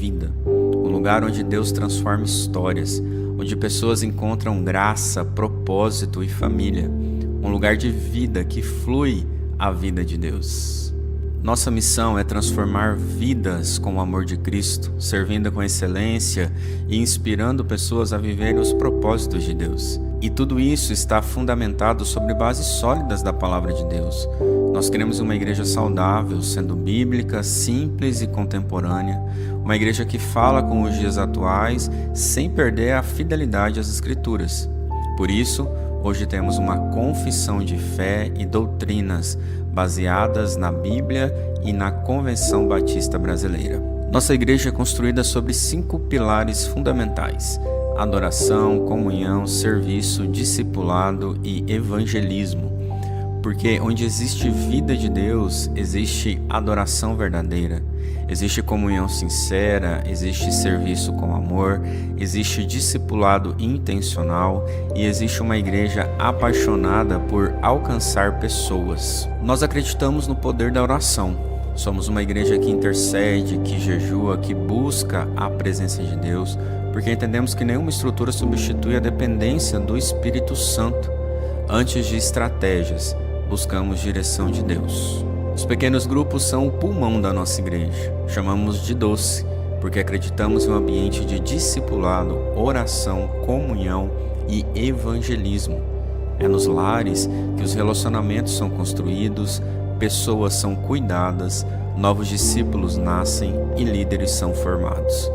vida, um lugar onde Deus transforma histórias, onde pessoas encontram graça, propósito e família, um lugar de vida que flui a vida de Deus. Nossa missão é transformar vidas com o amor de Cristo, servindo com excelência e inspirando pessoas a viverem os propósitos de Deus. E tudo isso está fundamentado sobre bases sólidas da Palavra de Deus. Nós queremos uma igreja saudável, sendo bíblica, simples e contemporânea, uma igreja que fala com os dias atuais, sem perder a fidelidade às Escrituras. Por isso, hoje temos uma confissão de fé e doutrinas baseadas na Bíblia e na Convenção Batista Brasileira. Nossa igreja é construída sobre 5 pilares fundamentais: adoração, comunhão, serviço, discipulado e evangelismo. Porque onde existe vida de Deus, existe adoração verdadeira, existe comunhão sincera, existe serviço com amor, existe discipulado intencional e existe uma igreja apaixonada por alcançar pessoas. Nós acreditamos no poder da oração. Somos uma igreja que intercede, que jejua, que busca a presença de Deus, porque entendemos que nenhuma estrutura substitui a dependência do Espírito Santo. Antes de estratégias, buscamos direção de Deus. Os pequenos grupos são o pulmão da nossa igreja. Chamamos de doce, porque acreditamos em um ambiente de discipulado, oração, comunhão e evangelismo. É nos lares que os relacionamentos são construídos, pessoas são cuidadas, novos discípulos nascem e líderes são formados.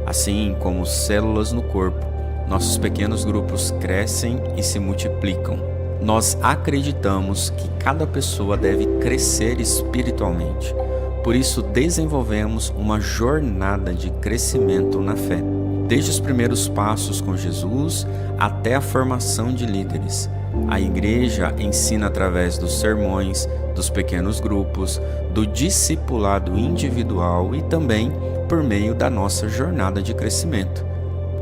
Assim como células no corpo, nossos pequenos grupos crescem e se multiplicam. Nós acreditamos que cada pessoa deve crescer espiritualmente. Por isso, desenvolvemos uma jornada de crescimento na fé, desde os primeiros passos com Jesus até a formação de líderes. A igreja ensina através dos sermões, dos pequenos grupos, do discipulado individual e também por meio da nossa jornada de crescimento.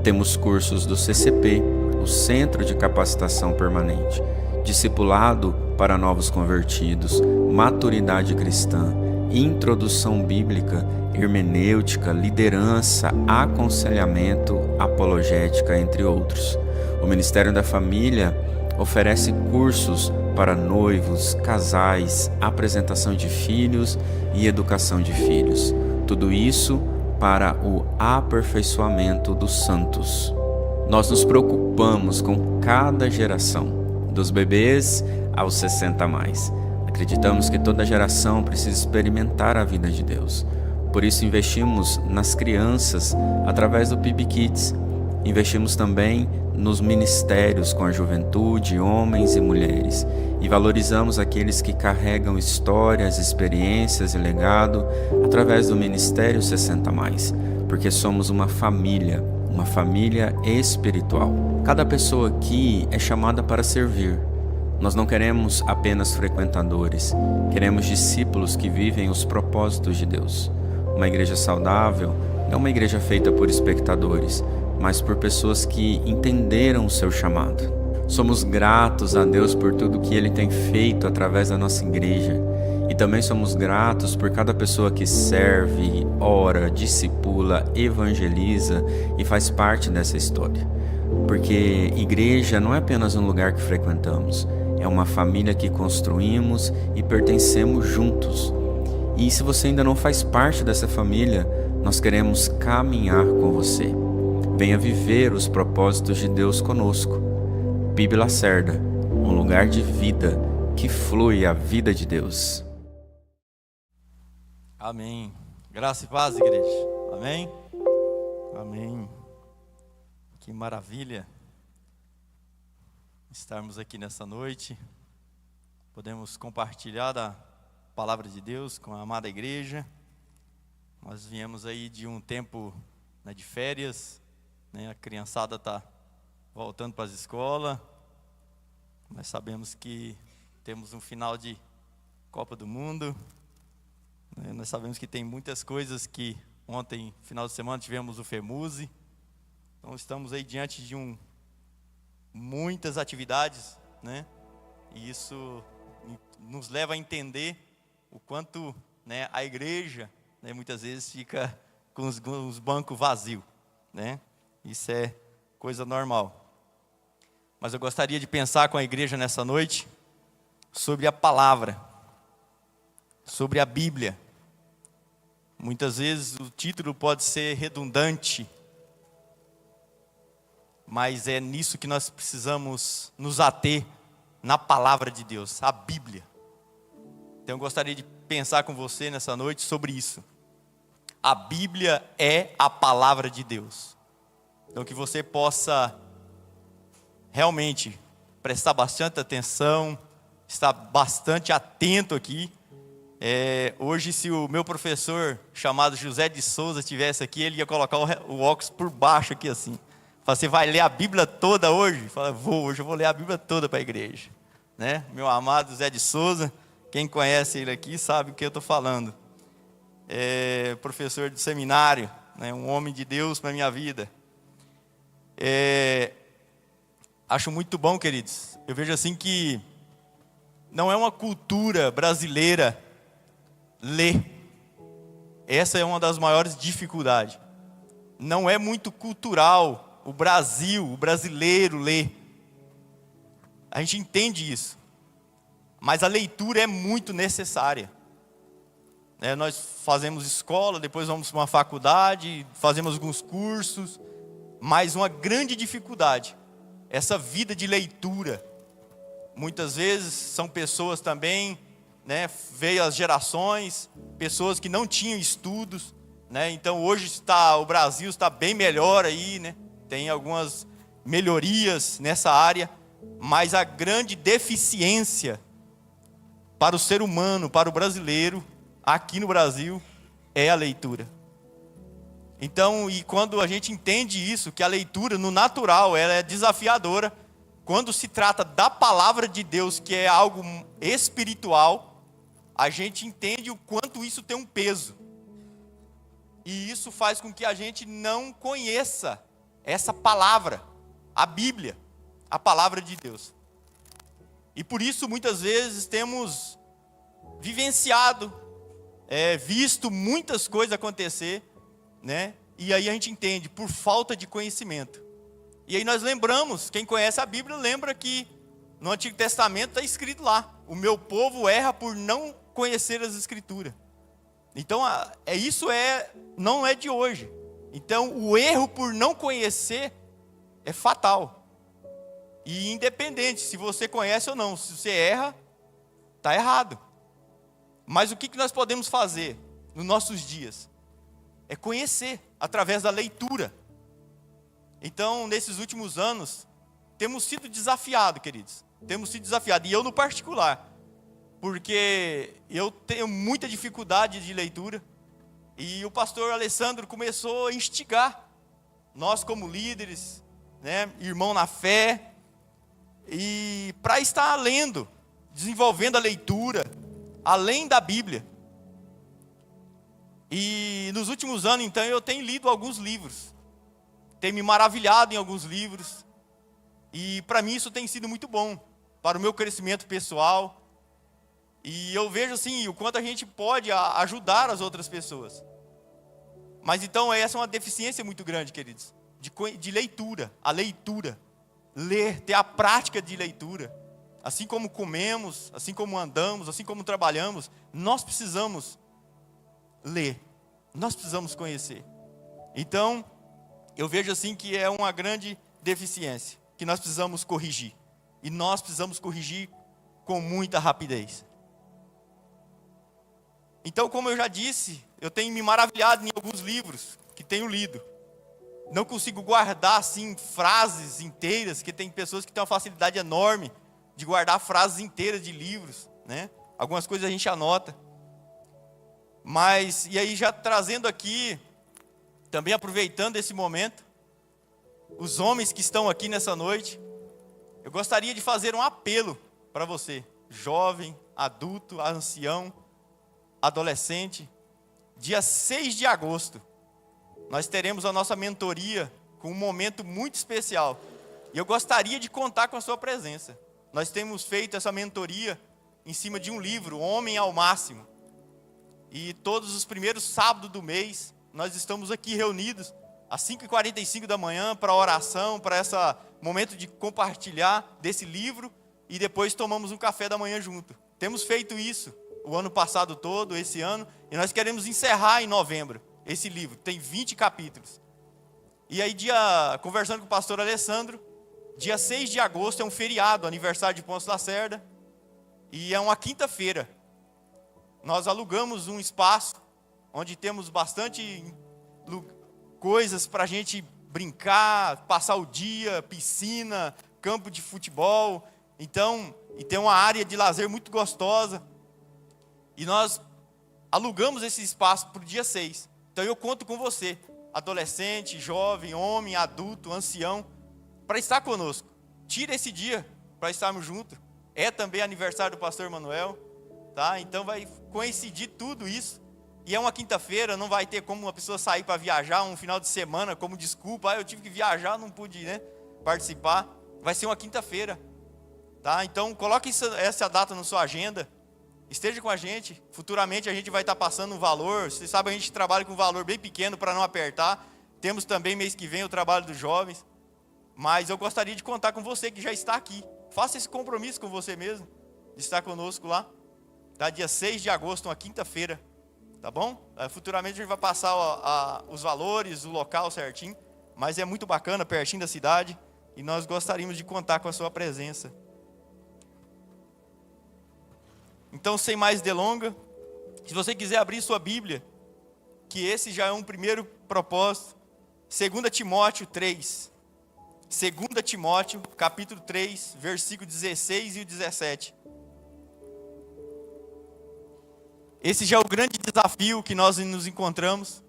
Temos cursos do CCP, o Centro de Capacitação Permanente, discipulado para novos convertidos, maturidade cristã, introdução bíblica, hermenêutica, liderança, aconselhamento, apologética, entre outros. O Ministério da Família oferece cursos para noivos, casais, apresentação de filhos e educação de filhos. Tudo isso para o aperfeiçoamento dos santos. Nós nos preocupamos com cada geração, dos bebês aos 60 a mais. Acreditamos que toda geração precisa experimentar a vida de Deus. Por isso investimos nas crianças através do PIB Kids. Investimos também nos ministérios com a juventude, homens e mulheres. E valorizamos aqueles que carregam histórias, experiências e legado através do Ministério 60 a mais. Porque somos uma família espiritual. Cada pessoa aqui é chamada para servir. Nós não queremos apenas frequentadores, queremos discípulos que vivem os propósitos de Deus. Uma igreja saudável não é uma igreja feita por espectadores, mas por pessoas que entenderam o seu chamado. Somos gratos a Deus por tudo que Ele tem feito através da nossa igreja. E também somos gratos por cada pessoa que serve, ora, discipula, evangeliza e faz parte dessa história. Porque igreja não é apenas um lugar que frequentamos, é uma família que construímos e pertencemos juntos. E se você ainda não faz parte dessa família, nós queremos caminhar com você. Venha viver os propósitos de Deus conosco. PIB Lacerda, um lugar de vida que flui a vida de Deus. Amém. Graça e paz, igreja. Amém? Amém. Que maravilha estarmos aqui nessa noite. Podemos compartilhar da palavra de Deus com a amada igreja. Nós viemos aí de um tempo, né, de férias, né? A criançada está voltando para as escolas. Nós sabemos que temos um final de Copa do Mundo. Nós sabemos que tem muitas coisas que ontem, final de semana, tivemos o FEMUSE. Então estamos aí diante de muitas atividades, né? E isso nos leva a entender o quanto, né, a igreja, né, muitas vezes fica com os bancos vazios, né? Isso é coisa normal. Mas eu gostaria de pensar com a igreja nessa noite sobre a palavra, sobre a Bíblia. Muitas vezes o título pode ser redundante, mas é nisso que nós precisamos nos ater, na palavra de Deus, a Bíblia. Então eu gostaria de pensar com você nessa noite sobre isso. A Bíblia é a palavra de Deus. Então que você possa realmente prestar bastante atenção, estar bastante atento aqui. Hoje, se o meu professor, chamado José de Souza, estivesse aqui, ele ia colocar o óculos por baixo aqui assim. Fala, você vai ler a Bíblia toda hoje? Fala, hoje eu vou ler a Bíblia toda para a igreja. Né? Meu amado José de Souza, quem conhece ele aqui sabe o que eu estou falando. Professor de seminário, né? Um homem de Deus para a minha vida. Acho muito bom, queridos. Eu vejo assim que não é uma cultura brasileira ler. Essa é uma das maiores dificuldades. Não é muito cultural o brasileiro ler. A gente entende isso. Mas a leitura é muito necessária. Nós fazemos escola, depois vamos para uma faculdade, fazemos alguns cursos. Mas uma grande dificuldade, essa vida de leitura. Muitas vezes são pessoas também, né, veio as gerações, pessoas que não tinham estudos, né, então hoje o Brasil está bem melhor aí, né, tem algumas melhorias nessa área, mas a grande deficiência para o ser humano, para o brasileiro, aqui no Brasil, é a leitura. Então, e quando a gente entende isso, que a leitura no natural, ela é desafiadora, quando se trata da palavra de Deus, que é algo espiritual, a gente entende o quanto isso tem um peso. E isso faz com que a gente não conheça essa palavra, a Bíblia, a palavra de Deus. E por isso, muitas vezes, temos vivenciado, visto muitas coisas acontecer, né? E aí a gente entende, por falta de conhecimento. E aí nós lembramos, quem conhece a Bíblia lembra que no Antigo Testamento está escrito lá: o meu povo erra por não conhecer as Escrituras. Então isso não é de hoje. Então o erro por não conhecer é fatal. E independente se você conhece ou não, se você erra, está errado. Mas o que nós podemos fazer nos nossos dias? É conhecer através da leitura. Então, nesses últimos anos, temos sido desafiados, queridos. Temos sido desafiados, e eu no particular. Porque eu tenho muita dificuldade de leitura. E o pastor Alessandro começou a instigar nós como líderes, né, irmão na fé, e para estar lendo, desenvolvendo a leitura, além da Bíblia. E nos últimos anos, então, eu tenho lido alguns livros. Tenho me maravilhado em alguns livros. E para mim isso tem sido muito bom, para o meu crescimento pessoal. E eu vejo assim, o quanto a gente pode ajudar as outras pessoas. Mas então essa é uma deficiência muito grande, queridos, de leitura, a leitura. Ler, ter a prática de leitura. Assim como comemos, assim como andamos, assim como trabalhamos, nós precisamos ler, nós precisamos conhecer. Então, eu vejo assim que é uma grande deficiência, que nós precisamos corrigir. E nós precisamos corrigir com muita rapidez. Então, como eu já disse, eu tenho me maravilhado em alguns livros que tenho lido. Não consigo guardar assim frases inteiras, que tem pessoas que têm uma facilidade enorme de guardar frases inteiras de livros, né? Algumas coisas a gente anota. Mas, e aí já trazendo aqui, também aproveitando esse momento, os homens que estão aqui nessa noite, eu gostaria de fazer um apelo para você, jovem, adulto, ancião, adolescente. Dia 6 de agosto, nós teremos a nossa mentoria com um momento muito especial. E eu gostaria de contar com a sua presença. Nós temos feito essa mentoria em cima de um livro, Homem ao Máximo. E todos os primeiros sábados do mês, nós estamos aqui reunidos às 5h45 da manhã para oração, para esse momento de compartilhar desse livro e depois tomamos um café da manhã junto. Temos feito isso o ano passado todo, esse ano, e nós queremos encerrar em novembro esse livro, tem 20 capítulos. E aí, conversando com o pastor Alessandro, dia 6 de agosto é um feriado, aniversário de Ponce Lacerda, e é uma quinta-feira. Nós alugamos um espaço onde temos bastante coisas para a gente brincar, passar o dia, piscina, campo de futebol. Então, e tem uma área de lazer muito gostosa. E nós alugamos esse espaço para o dia 6. Então eu conto com você, adolescente, jovem, homem, adulto, ancião, para estar conosco. Tira esse dia para estarmos juntos. É também aniversário do pastor Manuel, tá? Então vai coincidir tudo isso. E é uma quinta-feira, não vai ter como uma pessoa sair para viajar um final de semana como desculpa. Eu tive que viajar, não pude, participar. Vai ser uma quinta-feira, tá? Então coloque essa data na sua agenda. Esteja com a gente. Futuramente a gente vai estar passando um valor. Você sabe, a gente trabalha com um valor bem pequeno para não apertar. Temos também mês que vem o trabalho dos jovens. Mas eu gostaria de contar com você que já está aqui. Faça esse compromisso com você mesmo, de estar conosco lá. Tá? Dia 6 de agosto, uma quinta-feira. Tá bom? Futuramente a gente vai passar os valores, o local certinho. Mas é muito bacana, pertinho da cidade. E nós gostaríamos de contar com a sua presença. Então, sem mais delonga, se você quiser abrir sua Bíblia, que esse já é um primeiro propósito, 2 Timóteo 3. 2 Timóteo, capítulo 3, versículo 16 e o 17. Esse já é o grande desafio que nós nos encontramos,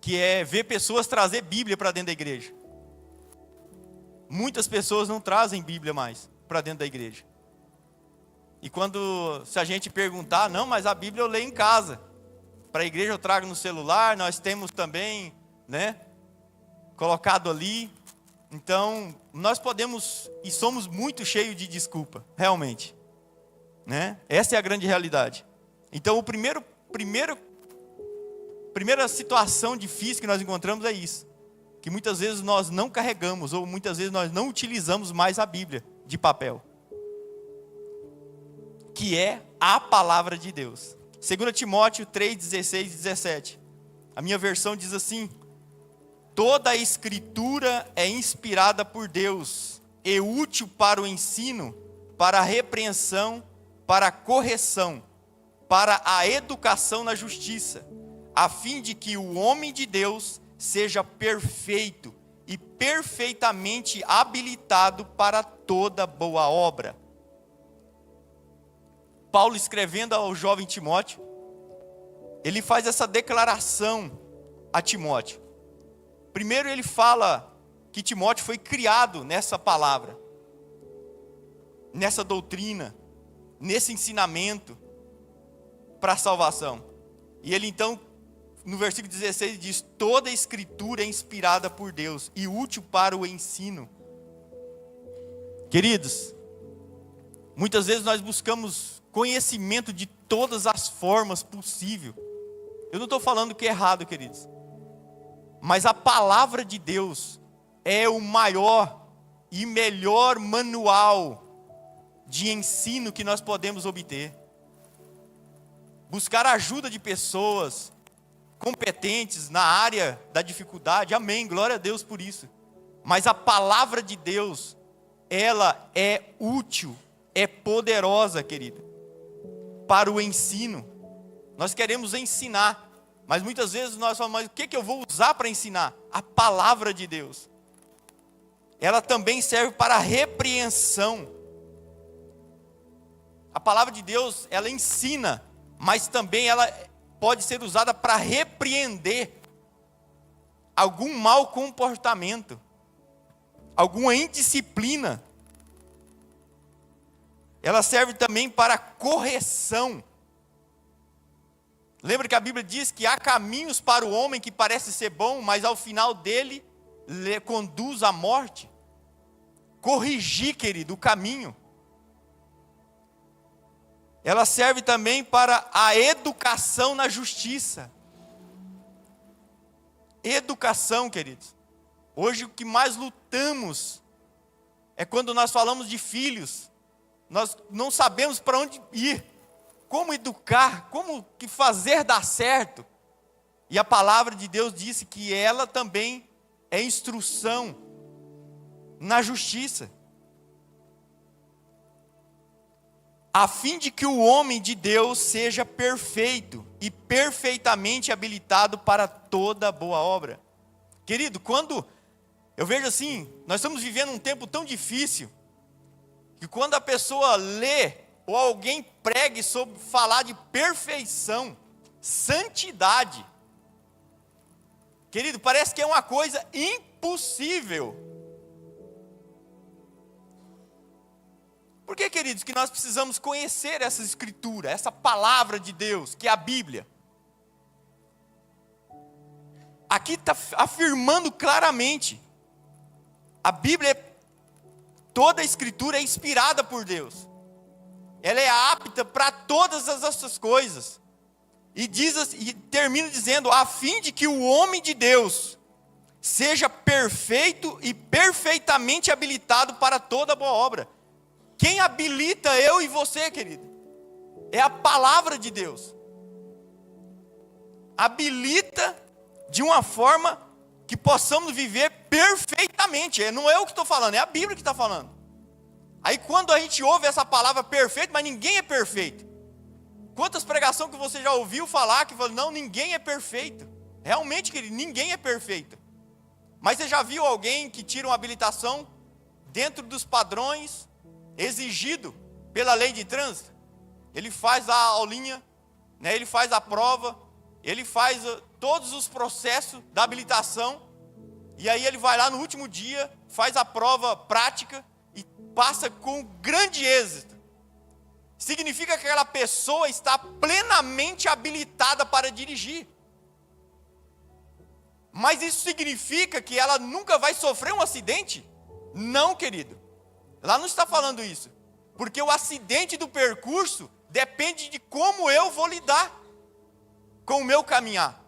que é ver pessoas trazer Bíblia para dentro da igreja. Muitas pessoas não trazem Bíblia mais para dentro da igreja. E se a gente perguntar, não, mas a Bíblia eu leio em casa. Para a igreja eu trago no celular, nós temos também, colocado ali. Então, nós podemos, e somos muito cheios de desculpa, realmente. Essa é a grande realidade. Então, primeira situação difícil que nós encontramos é isso. Que muitas vezes nós não carregamos, ou muitas vezes nós não utilizamos mais a Bíblia de papel. Que é a palavra de Deus. 2 Timóteo 3, 16 e 17. A minha versão diz assim: toda a escritura é inspirada por Deus e útil para o ensino, para a repreensão, para a correção, para a educação na justiça, a fim de que o homem de Deus seja perfeito e perfeitamente habilitado para toda boa obra. Paulo, escrevendo ao jovem Timóteo, ele faz essa declaração a Timóteo. Primeiro ele fala que Timóteo foi criado nessa palavra, nessa doutrina, nesse ensinamento para a salvação. E ele então, no versículo 16, diz: toda a escritura é inspirada por Deus e útil para o ensino. Queridos, muitas vezes nós buscamos conhecimento de todas as formas possíveis. Eu não estou falando que é errado, queridos. Mas a palavra de Deus é o maior e melhor manual de ensino que nós podemos obter. Buscar a ajuda de pessoas competentes na área da dificuldade, amém, glória a Deus por isso. Mas a palavra de Deus, ela é útil, é poderosa, querida, para o ensino. Nós queremos ensinar, mas muitas vezes nós falamos: mas o que eu vou usar para ensinar? A palavra de Deus. Ela também serve para a repreensão. A palavra de Deus, ela ensina, mas também ela pode ser usada para repreender algum mau comportamento, alguma indisciplina. Ela serve também para correção. Lembra que a Bíblia diz que há caminhos para o homem que parece ser bom, mas ao final dele lhe conduz à morte. Corrigir, querido, o caminho. Ela serve também para a educação na justiça. Educação, queridos. Hoje o que mais lutamos é quando nós falamos de filhos. Nós não sabemos para onde ir, como educar, como que fazer dar certo. E a palavra de Deus disse que ela também é instrução na justiça, a fim de que o homem de Deus seja perfeito e perfeitamente habilitado para toda boa obra. Querido, quando eu vejo assim, nós estamos vivendo um tempo tão difícil, que quando a pessoa lê, ou alguém pregue sobre falar de perfeição, santidade, querido, parece que é uma coisa impossível. Por que, queridos, que nós precisamos conhecer essa escritura, essa palavra de Deus, que é a Bíblia? Aqui está afirmando claramente, a Bíblia, toda a escritura é inspirada por Deus. Ela é apta para todas essas coisas. E termina dizendo, a fim de que o homem de Deus seja perfeito e perfeitamente habilitado para toda boa obra. Quem habilita eu e você, querido? É a palavra de Deus. Habilita de uma forma que possamos viver perfeitamente. Não é eu que estou falando, é a Bíblia que está falando. Aí quando a gente ouve essa palavra perfeito, mas ninguém é perfeito. Quantas pregações que você já ouviu falar que fala, não, ninguém é perfeito. Realmente, querido, ninguém é perfeito. Mas você já viu alguém que tira uma habilitação dentro dos padrões exigido pela lei de trânsito? Ele faz a aulinha, né, ele faz a prova, ele faz todos os processos da habilitação, e aí ele vai lá no último dia, faz a prova prática e passa com grande êxito. Significa que aquela pessoa está plenamente habilitada para dirigir. Mas isso significa que ela nunca vai sofrer um acidente? Não, querido. Ela não está falando isso. Porque o acidente do percurso depende de como eu vou lidar com o meu caminhar.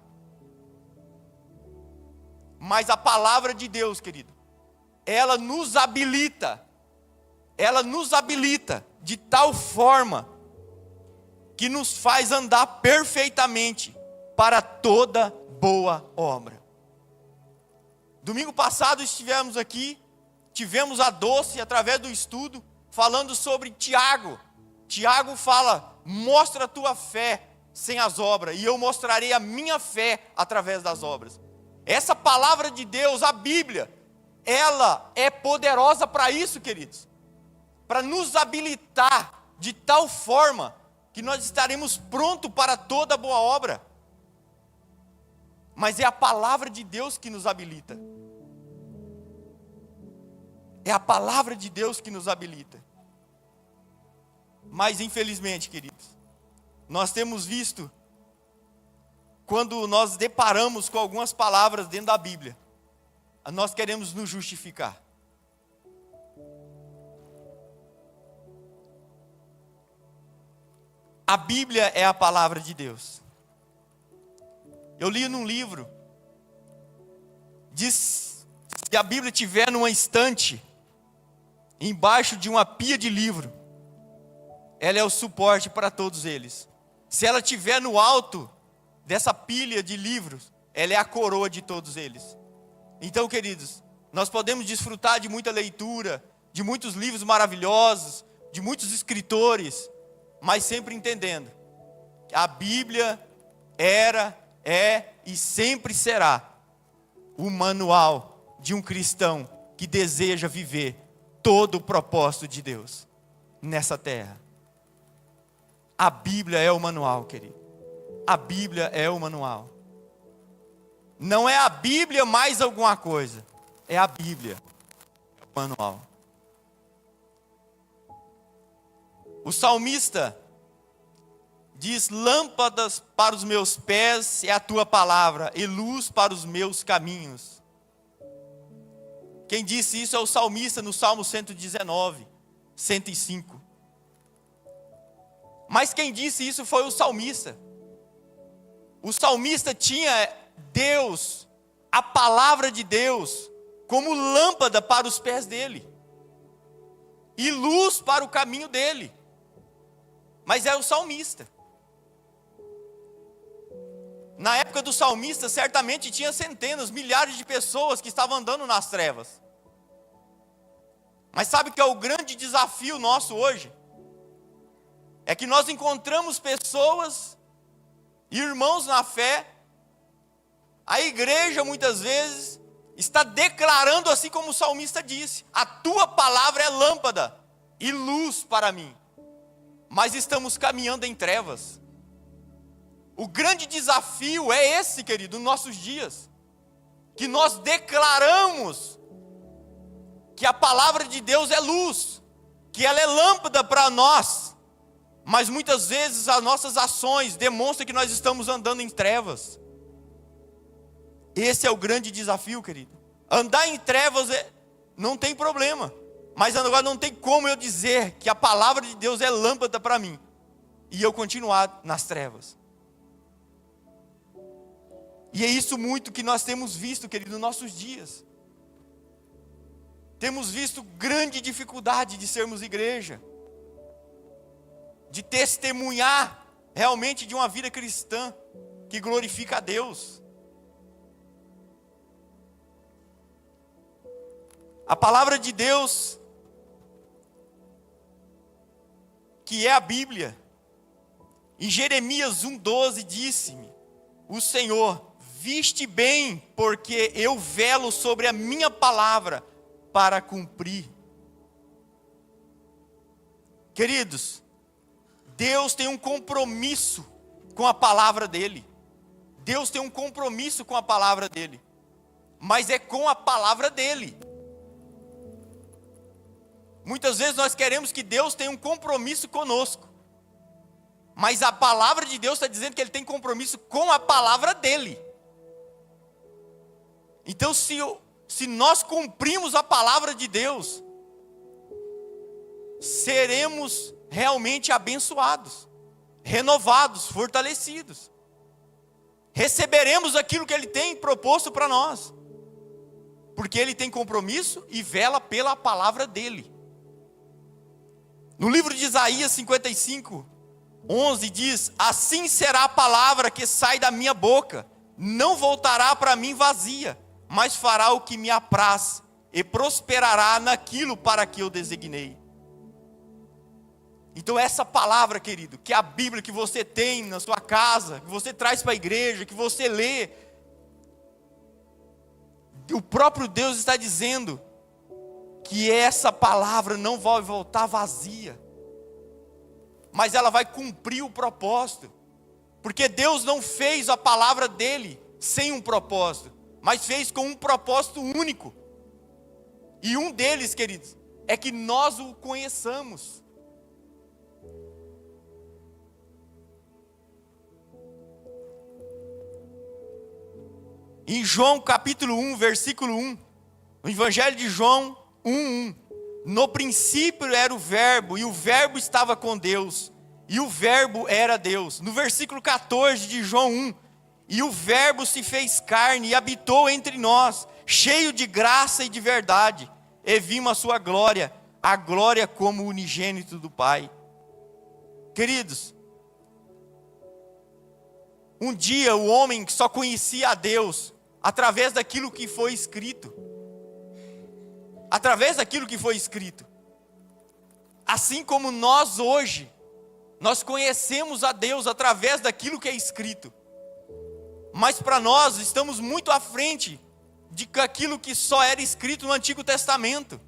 Mas a palavra de Deus, querido, ela nos habilita de tal forma que nos faz andar perfeitamente para toda boa obra. Domingo passado estivemos aqui, tivemos a Doce, através do estudo, falando sobre Tiago. Tiago fala, mostra a tua fé sem as obras, e eu mostrarei a minha fé através das obras. Essa palavra de Deus, a Bíblia, ela é poderosa para isso, queridos. Para nos habilitar de tal forma que nós estaremos prontos para toda boa obra. Mas é a palavra de Deus que nos habilita. É a palavra de Deus que nos habilita. Mas infelizmente, queridos, nós temos visto, quando nós deparamos com algumas palavras dentro da Bíblia, nós queremos nos justificar. A Bíblia é a palavra de Deus. Eu li num livro, diz, se a Bíblia estiver numa estante, embaixo de uma pia de livro, ela é o suporte para todos eles. Se ela estiver no alto dessa pilha de livros, ela é a coroa de todos eles. Então, queridos, nós podemos desfrutar de muita leitura, de muitos livros maravilhosos, de muitos escritores, mas sempre entendendo que a Bíblia era, é e sempre será o manual de um cristão que deseja viver todo o propósito de Deus nessa terra. A Bíblia é o manual, querido. A Bíblia é o manual. Não é a Bíblia mais alguma coisa. É a Bíblia, é o manual. O salmista diz, lâmpadas para os meus pés é a tua palavra, e luz para os meus caminhos. Quem disse isso é o salmista no Salmo 119, 105. Mas quem disse isso foi o salmista. O salmista tinha Deus a palavra de Deus como lâmpada para os pés dele e luz para o caminho dele. Mas é o salmista. Na época do salmista, certamente tinha centenas, milhares de pessoas que estavam andando nas trevas. Mas sabe que é o grande desafio nosso hoje? É que nós encontramos pessoas, irmãos na fé, a igreja muitas vezes está declarando assim como o salmista disse: a tua palavra é lâmpada e luz para mim. Mas estamos caminhando em trevas. O grande desafio é esse, querido, nos nossos dias. Que nós declaramos que a palavra de Deus é luz, que ela é lâmpada para nós. Mas muitas vezes as nossas ações demonstram que nós estamos andando em trevas. Esse é o grande desafio, querido. Andar em trevas não tem problema. Mas agora não tem como eu dizer que a palavra de Deus é lâmpada para mim e eu continuar nas trevas. E é isso muito que nós temos visto, querido, nos nossos dias. Temos visto grande dificuldade de sermos igreja, de testemunhar realmente de uma vida cristã que glorifica a Deus. A palavra de Deus, que é a Bíblia, em Jeremias 1,12 disse-me: o Senhor, viste bem, porque eu velo sobre a minha palavra para cumprir. Queridos, Deus tem um compromisso com a palavra dele. Deus tem um compromisso com a palavra dele. Mas é com a palavra dele. Muitas vezes nós queremos que Deus tenha um compromisso conosco. Mas a palavra de Deus está dizendo que ele tem compromisso com a palavra dele. Então se nós cumprimos a palavra de Deus, seremos realmente abençoados, renovados, fortalecidos. Receberemos aquilo que ele tem proposto para nós. Porque ele tem compromisso e vela pela palavra dele. No livro de Isaías 55:11 diz: assim será a palavra que sai da minha boca, não voltará para mim vazia, mas fará o que me apraz, e prosperará naquilo para que eu designei. Então essa palavra, querido, que é a Bíblia que você tem na sua casa, que você traz para a igreja, que você lê, o próprio Deus está dizendo que essa palavra não vai voltar vazia, mas ela vai cumprir o propósito, porque Deus não fez a palavra dele sem um propósito, mas fez com um propósito único, e um deles, queridos, é que nós o conheçamos. Em João capítulo 1, versículo 1, no Evangelho de João 1:1, no princípio era o verbo, e o verbo estava com Deus, e o verbo era Deus. No versículo 14 de João 1, e o verbo se fez carne e habitou entre nós, cheio de graça e de verdade, e vimos a sua glória, a glória como unigênito do Pai. Queridos, um dia o homem só conhecia a Deus através daquilo que foi escrito. Através daquilo que foi escrito. Assim como nós hoje, nós conhecemos a Deus através daquilo que é escrito. Mas para nós estamos muito à frente de aquilo que só era escrito no Antigo Testamento.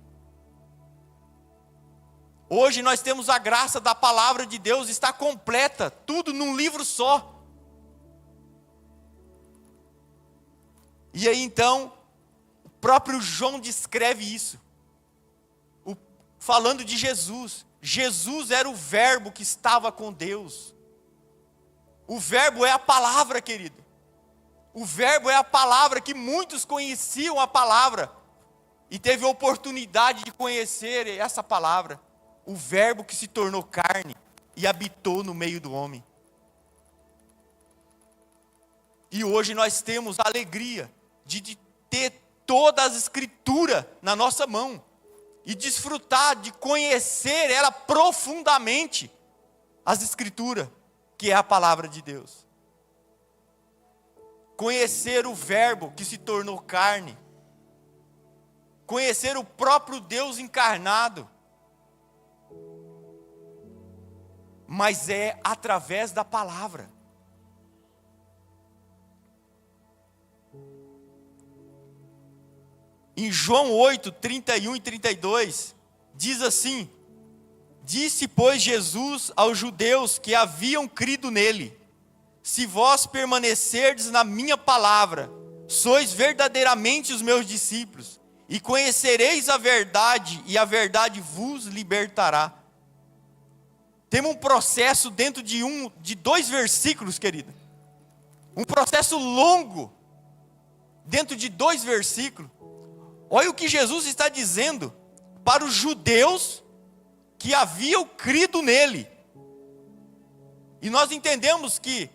Hoje nós temos a graça da palavra de Deus, está completa, tudo num livro só. E aí então, o próprio João descreve isso, falando de Jesus. Jesus era o verbo que estava com Deus. O verbo é a palavra, querido. O verbo é a palavra, que muitos conheciam a palavra, e teve a oportunidade de conhecer essa palavra. O verbo que se tornou carne e habitou no meio do homem. E hoje nós temos a alegria de ter toda as escrituras na nossa mão e desfrutar de conhecer ela profundamente, as escrituras, que é a palavra de Deus. Conhecer o verbo que se tornou carne, conhecer o próprio Deus encarnado, mas é através da palavra. Em João 8, 31 e 32, diz assim: disse, pois, Jesus aos judeus que haviam crido nele: se vós permanecerdes na minha palavra, sois verdadeiramente os meus discípulos, e conhecereis a verdade, e a verdade vos libertará. Temos um processo dentro de 2 versículos, querido. Um processo longo, dentro de 2 versículos. Olha o que Jesus está dizendo para os judeus que haviam crido nele. E nós entendemos que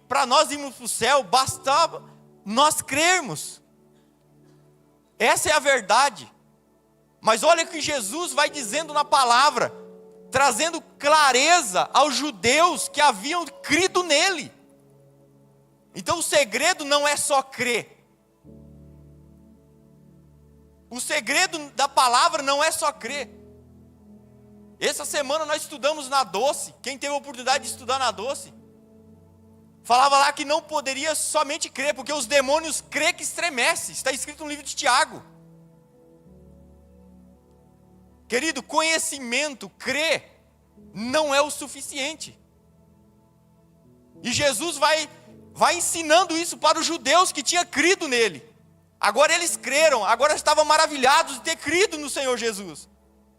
para nós irmos para o céu, bastava nós crermos. Essa é a verdade. Mas olha o que Jesus vai dizendo na palavra, trazendo clareza aos judeus que haviam crido nele. Então o segredo não é só crer. O segredo da palavra não é só crer. Essa semana nós estudamos na Doce. Quem teve a oportunidade de estudar na Doce, falava lá que não poderia somente crer, porque os demônios crê que estremece. Está escrito no livro de Tiago. Querido, conhecimento, crer, não é o suficiente. E Jesus vai ensinando isso para os judeus que tinham crido nele. Agora eles creram, agora estavam maravilhados de ter crido no Senhor Jesus.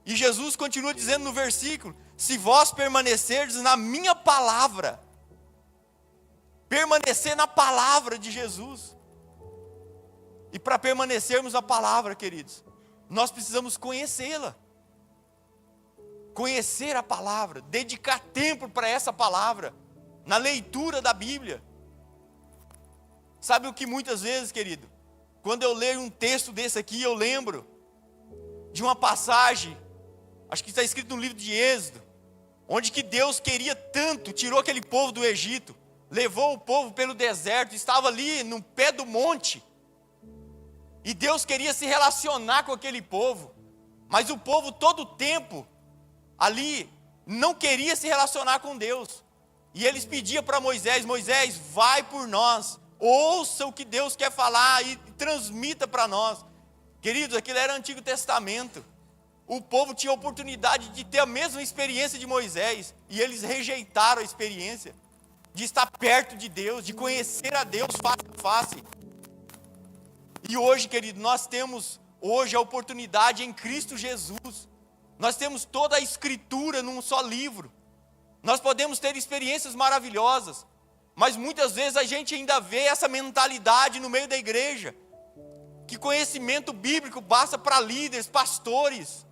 E Jesus continua dizendo no versículo: se vós permanecerdes na minha palavra. Permanecer na palavra de Jesus. E para permanecermos na palavra, queridos, nós precisamos conhecê-la. Conhecer a palavra, dedicar tempo para essa palavra, na leitura da Bíblia. Sabe o que muitas vezes, querido, quando eu leio um texto desse aqui, eu lembro de uma passagem, acho que está escrito no livro de Êxodo, onde que Deus queria tanto, tirou aquele povo do Egito, levou o povo pelo deserto, estava ali no pé do monte, e Deus queria se relacionar com aquele povo, mas o povo todo o tempo, ali, não queria se relacionar com Deus, e eles pediam para Moisés: Moisés, vai por nós, ouça o que Deus quer falar e transmita para nós. Queridos, aquilo era Antigo Testamento. O povo tinha a oportunidade de ter a mesma experiência de Moisés, e eles rejeitaram a experiência de estar perto de Deus, de conhecer a Deus face a face. E hoje, querido, nós temos hoje a oportunidade em Cristo Jesus. Nós temos toda a Escritura num só livro. Nós podemos ter experiências maravilhosas, mas muitas vezes a gente ainda vê essa mentalidade no meio da igreja, que conhecimento bíblico basta para líderes, pastores.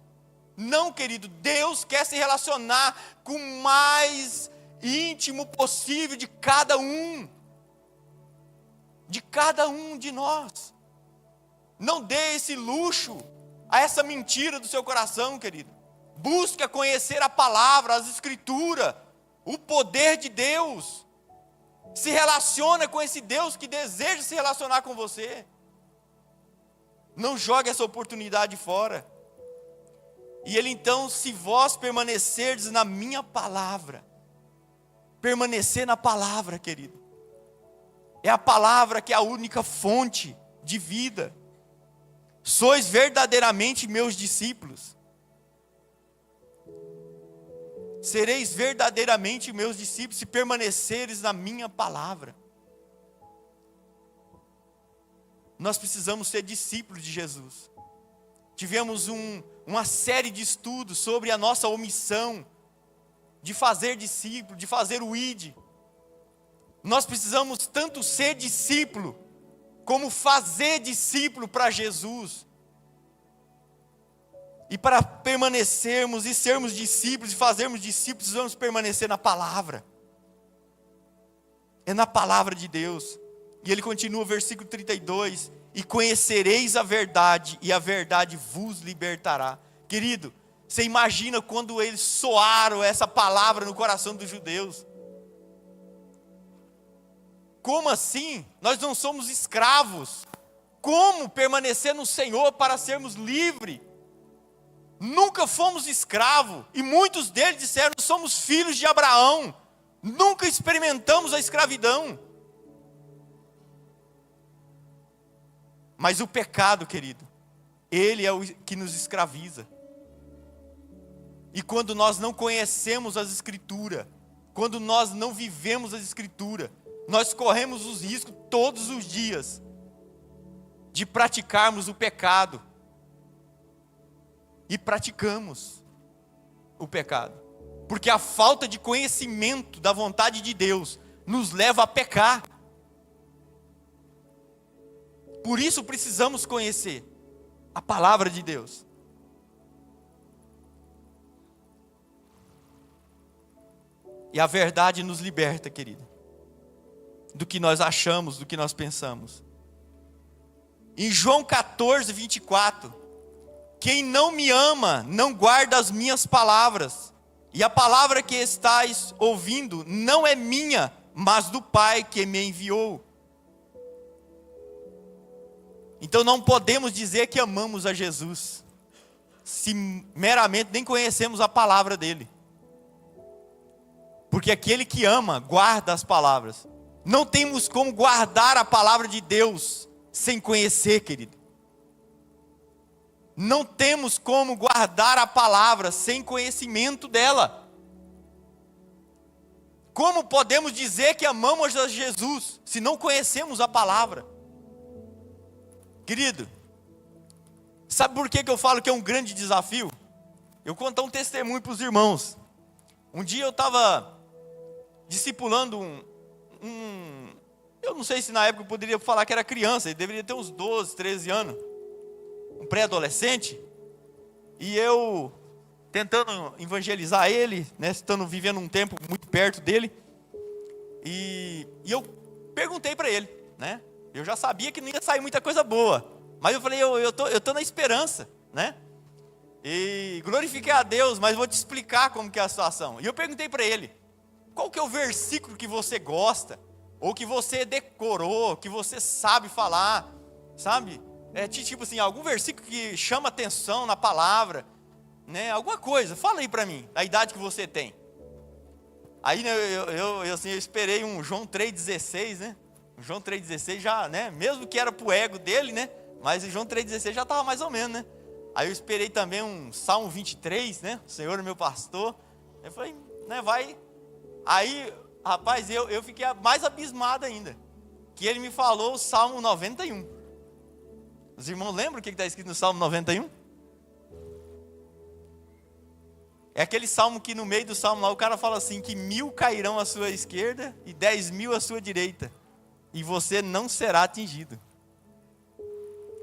Não, querido, Deus quer se relacionar com o mais íntimo possível de cada um de nós. Não dê esse luxo a essa mentira do seu coração, querido. Busque conhecer a palavra, as escrituras, o poder de Deus. Se relaciona com esse Deus que deseja se relacionar com você. Não jogue essa oportunidade fora. E ele então: se vós permanecerdes na minha palavra. Permanecer na palavra, querido, é a palavra que é a única fonte de vida. Sois verdadeiramente meus discípulos. Sereis verdadeiramente meus discípulos se permaneceres na minha palavra. Nós precisamos ser discípulos de Jesus. Tivemos uma série de estudos sobre a nossa omissão de fazer discípulo, de fazer o ID. Nós precisamos tanto ser discípulo, como fazer discípulo para Jesus. E para permanecermos e sermos discípulos e fazermos discípulos, precisamos permanecer na palavra. É na palavra de Deus. E ele continua, versículo 32, e conhecereis a verdade, e a verdade vos libertará. Querido, você imagina quando eles soaram essa palavra no coração dos judeus? Como assim? Nós não somos escravos. Como permanecer no Senhor para sermos livres? Nunca fomos escravos. E muitos deles disseram, somos filhos de Abraão. Nunca experimentamos a escravidão. Mas o pecado, querido, ele é o que nos escraviza. E quando nós não conhecemos as Escrituras, quando nós não vivemos as Escrituras, nós corremos os riscos todos os dias de praticarmos o pecado. E praticamos o pecado. Porque a falta de conhecimento da vontade de Deus nos leva a pecar. Por isso precisamos conhecer a palavra de Deus. E a verdade nos liberta, querido, do que nós achamos, do que nós pensamos. Em João 14, 24, quem não me ama, não guarda as minhas palavras. E a palavra que estáis ouvindo não é minha, mas do Pai que me enviou. Então não podemos dizer que amamos a Jesus, se meramente nem conhecemos a palavra dele. Porque aquele que ama, guarda as palavras. Não temos como guardar a palavra de Deus sem conhecer, querido. Não temos como guardar a palavra sem conhecimento dela. Como podemos dizer que amamos a Jesus se não conhecemos a palavra? Querido, sabe por que eu falo que é um grande desafio? Eu vou contar um testemunho para os irmãos. Um dia eu estava discipulando eu não sei se na época eu poderia falar que era criança, ele deveria ter uns 12, 13 anos, um pré-adolescente, e eu tentando evangelizar ele, né, estando vivendo um tempo muito perto dele, e eu perguntei para ele, né, eu já sabia que não ia sair muita coisa boa, mas eu falei, eu tô na esperança, né, e glorifiquei a Deus, mas vou te explicar como que é a situação. E eu perguntei para ele, qual que é o versículo que você gosta, ou que você decorou, que você sabe falar, sabe? Tipo assim, algum versículo que chama atenção na palavra, né? Alguma coisa, fala aí para mim, a idade que você tem. Aí né, eu esperei um João 3,16, né? O João 3,16 já, né? Mesmo que era pro ego dele, né? Mas o João 3,16 já estava mais ou menos, né? Aí eu esperei também um Salmo 23, né? O Senhor é meu pastor. Eu falei, né? Vai. Aí, rapaz, eu fiquei mais abismado ainda. Que ele me falou o Salmo 91. Os irmãos lembram o que está escrito no Salmo 91? É aquele salmo que no meio do salmo lá o cara fala assim, que 1000 cairão à sua esquerda e 10.000 à sua direita, e você não será atingido.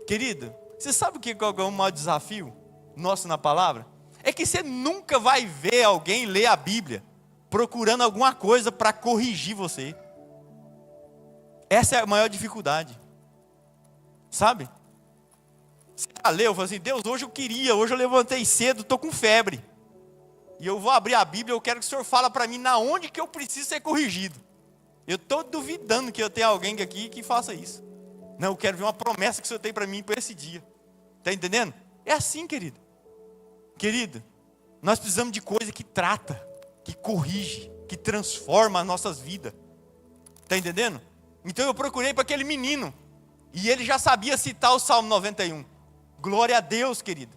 Querido, você sabe o que é o maior desafio nosso na palavra? É que você nunca vai ver alguém ler a Bíblia procurando alguma coisa para corrigir você. Essa é a maior dificuldade. Sabe? Você já leu, fala assim, Deus, hoje eu levantei cedo, estou com febre. E eu vou abrir a Bíblia, eu quero que o Senhor fale para mim na onde que eu preciso ser corrigido. Eu estou duvidando que eu tenha alguém aqui que faça isso. Não, eu quero ver uma promessa que o Senhor tem para mim para esse dia. Está entendendo? É assim, querido. Querido, nós precisamos de coisa que trata, que corrige, que transforma as nossas vidas. Está entendendo? Então eu procurei para aquele menino, e ele já sabia citar o Salmo 91. Glória a Deus, querido.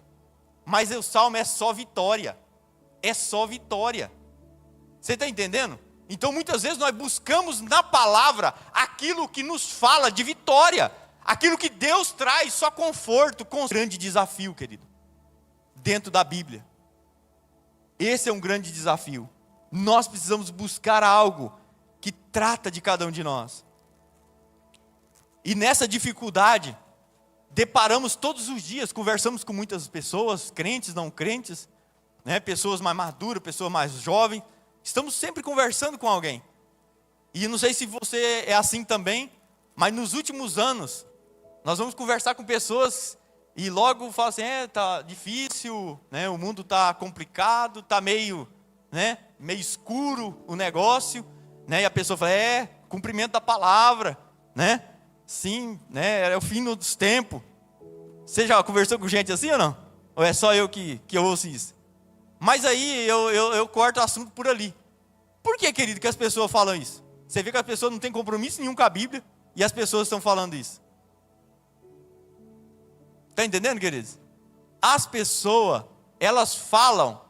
Mas o Salmo é só vitória. É só vitória. Você está entendendo? Então muitas vezes nós buscamos na palavra aquilo que nos fala de vitória. Aquilo que Deus traz só conforto, com grande desafio, querido. Dentro da Bíblia. Esse é um grande desafio. Nós precisamos buscar algo que trata de cada um de nós. E nessa dificuldade, deparamos todos os dias, conversamos com muitas pessoas, crentes, não crentes, né? Pessoas mais maduras, pessoas mais jovens. Estamos sempre conversando com alguém. E não sei se você é assim também, Mas nos últimos anos, nós vamos conversar com pessoas e logo falam assim, tá difícil, né? O mundo tá complicado, tá meio escuro o negócio, né? E a pessoa fala, cumprimento da palavra, né? Sim, né? É o fim dos tempos. Você já conversou com gente assim ou não? Ou é só eu que ouço isso? Mas aí eu corto o assunto por ali. Por que, querido, que as pessoas falam isso? Você vê que as pessoas não têm compromisso nenhum com a Bíblia e as pessoas estão falando isso. Está entendendo, queridos? As pessoas, elas falam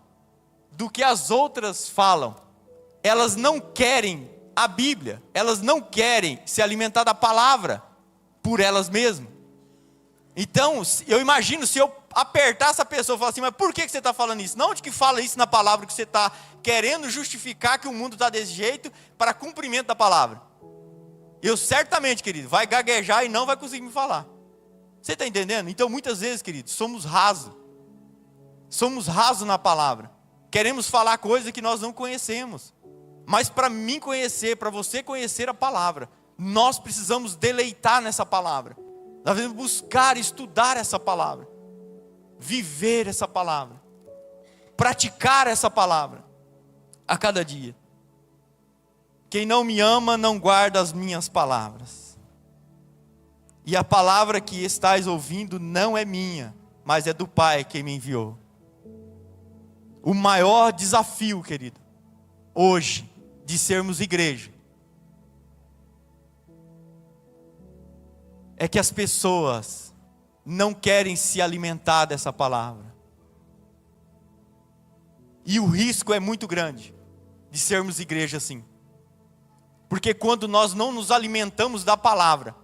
do que as outras falam. Elas não querem a Bíblia. Elas não querem se alimentar da palavra por elas mesmas. Então, eu imagino se eu apertar essa pessoa e falar assim, mas por que você está falando isso? Não onde que fala isso na palavra, que você está querendo justificar que o mundo está desse jeito para cumprimento da palavra. Eu certamente, querido, vai gaguejar e não vai conseguir me falar. Você está entendendo? Então, muitas vezes, querido, somos rasos. Somos rasos na palavra. Queremos falar coisas que nós não conhecemos. Mas para mim conhecer, para você conhecer a palavra, nós precisamos deleitar nessa palavra. Nós devemos buscar, estudar essa palavra. Viver essa palavra. Praticar essa palavra. A cada dia. Quem não me ama, não guarda as minhas palavras. E a palavra que estais ouvindo não é minha, mas é do Pai que me enviou. O maior desafio, querido, hoje, de sermos igreja, é que as pessoas não querem se alimentar dessa palavra. E o risco é muito grande de sermos igreja assim. Porque quando nós não nos alimentamos da palavra,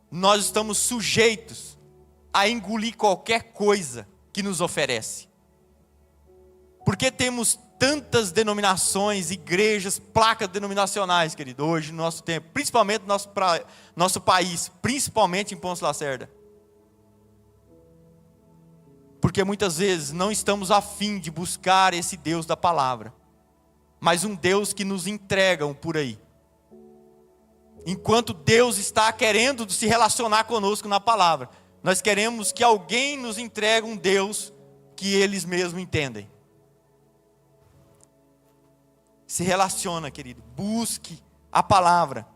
nós estamos sujeitos a engolir qualquer coisa que nos oferece. Porque temos tantas denominações, igrejas, placas denominacionais, querido, hoje no nosso tempo, principalmente no nosso país, principalmente em Ponce Lacerda. Porque muitas vezes não estamos afim de buscar esse Deus da palavra, mas um Deus que nos entregam por aí. Enquanto Deus está querendo se relacionar conosco na palavra, nós queremos que alguém nos entregue um Deus que eles mesmos entendem. Se relaciona, querido, busque a palavra.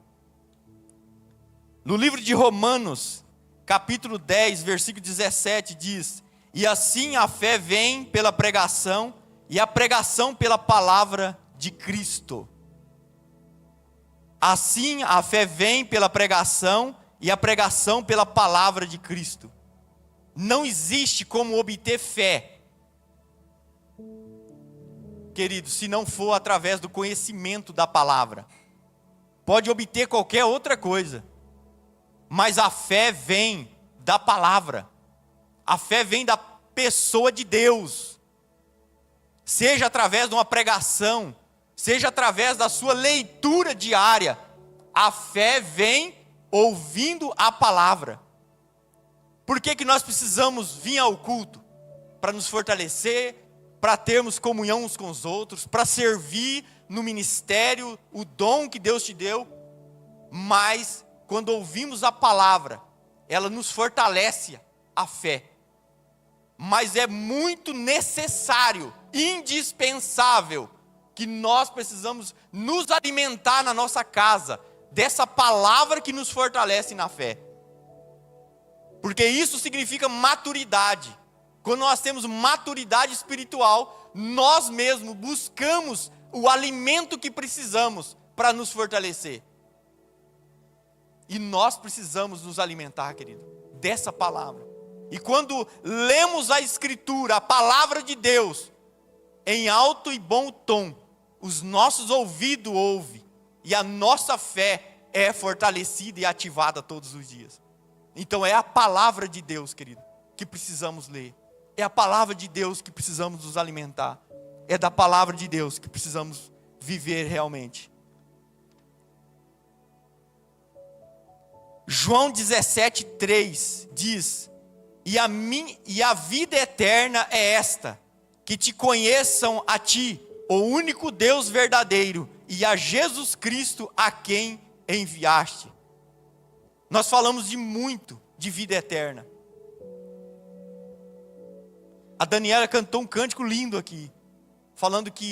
No livro de Romanos, capítulo 10, versículo 17, diz: e assim a fé vem pela pregação, e a pregação pela palavra de Cristo. Assim a fé vem pela pregação, e a pregação pela palavra de Cristo. Não existe como obter fé, querido, se não for através do conhecimento da palavra. Pode obter qualquer outra coisa, mas a fé vem da palavra. A fé vem da pessoa de Deus. Seja através de uma pregação, seja através da sua leitura diária, a fé vem ouvindo a palavra. Por que nós precisamos vir ao culto? Para nos fortalecer, para termos comunhão uns com os outros, para servir no ministério, o dom que Deus te deu. Mas quando ouvimos a palavra, ela nos fortalece a fé. Mas é muito necessário, indispensável, que nós precisamos nos alimentar na nossa casa dessa palavra que nos fortalece na fé. Porque isso significa maturidade. Quando nós temos maturidade espiritual, nós mesmos buscamos o alimento que precisamos para nos fortalecer. E nós precisamos nos alimentar, querido, dessa palavra. E quando lemos a Escritura, a palavra de Deus, em alto e bom tom, os nossos ouvidos ouvem, e a nossa fé é fortalecida e ativada todos os dias. Então é a palavra de Deus, querido, que precisamos ler. É a palavra de Deus que precisamos nos alimentar. É da palavra de Deus que precisamos viver realmente. João 17:3 diz: e a vida eterna é esta, que te conheçam a ti, o único Deus verdadeiro, e a Jesus Cristo a quem enviaste. Nós falamos muito de vida eterna. A Daniela cantou um cântico lindo aqui,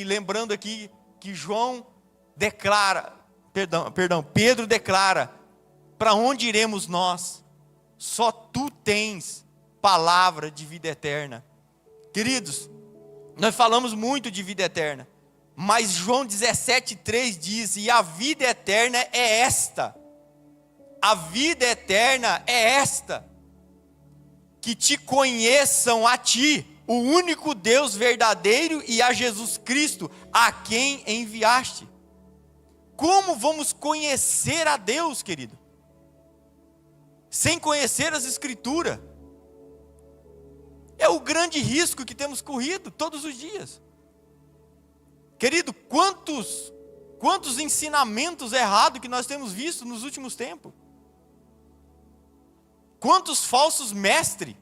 lembrando aqui que Pedro declara: para onde iremos nós? Só tu tens palavra de vida eterna. Queridos, nós falamos muito de vida eterna, mas João 17,3 diz: e a vida eterna é esta. A vida eterna é esta: que te conheçam a ti, o único Deus verdadeiro, e a Jesus Cristo, a quem enviaste. Como vamos conhecer a Deus, querido? Sem conhecer as Escrituras. É o grande risco que temos corrido todos os dias. Querido, quantos ensinamentos errados que nós temos visto nos últimos tempos. Quantos falsos mestres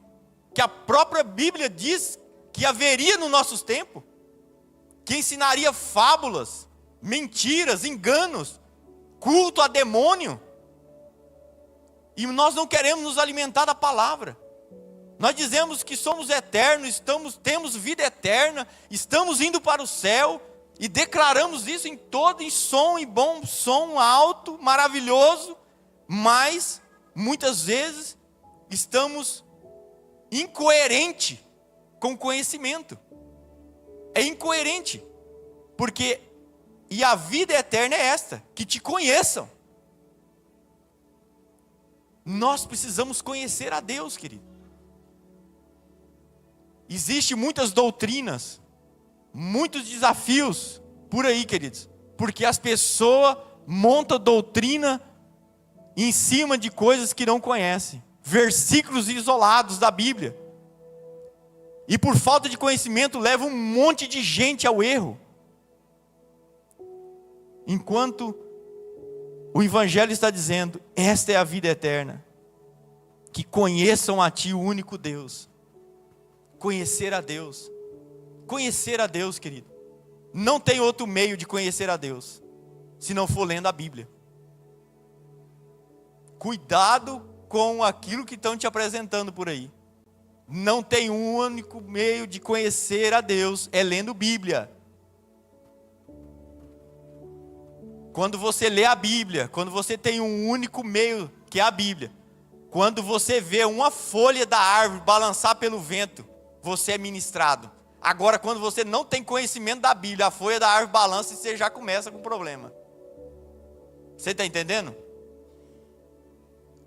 que a própria Bíblia diz que haveria nos nossos tempos, que ensinaria fábulas, mentiras, enganos, culto a demônio. E nós não queremos nos alimentar da palavra. Nós dizemos que somos eternos, temos vida eterna, estamos indo para o céu, e declaramos isso em som e bom som alto, maravilhoso, mas muitas vezes estamos incoerentes com o conhecimento. É incoerente, porque e a vida eterna é esta, que te conheçam. Nós precisamos conhecer a Deus, querido. Existem muitas doutrinas, muitos desafios por aí, queridos, porque as pessoas montam doutrina em cima de coisas que não conhecem, versículos isolados da Bíblia, e por falta de conhecimento leva um monte de gente ao erro, enquanto o Evangelho está dizendo: esta é a vida eterna, que conheçam a ti, o único Deus. Conhecer a Deus, querido, não tem outro meio de conhecer a Deus, se não for lendo a Bíblia. Cuidado com aquilo que estão te apresentando por aí. Não tem um único meio de conhecer a Deus, é lendo Bíblia. Quando você lê a Bíblia, quando você tem um único meio, que é a Bíblia, quando você vê uma folha da árvore balançar pelo vento, você é ministrado. Agora, quando você não tem conhecimento da Bíblia, a folha da árvore balança e você já começa com problema. Você está entendendo?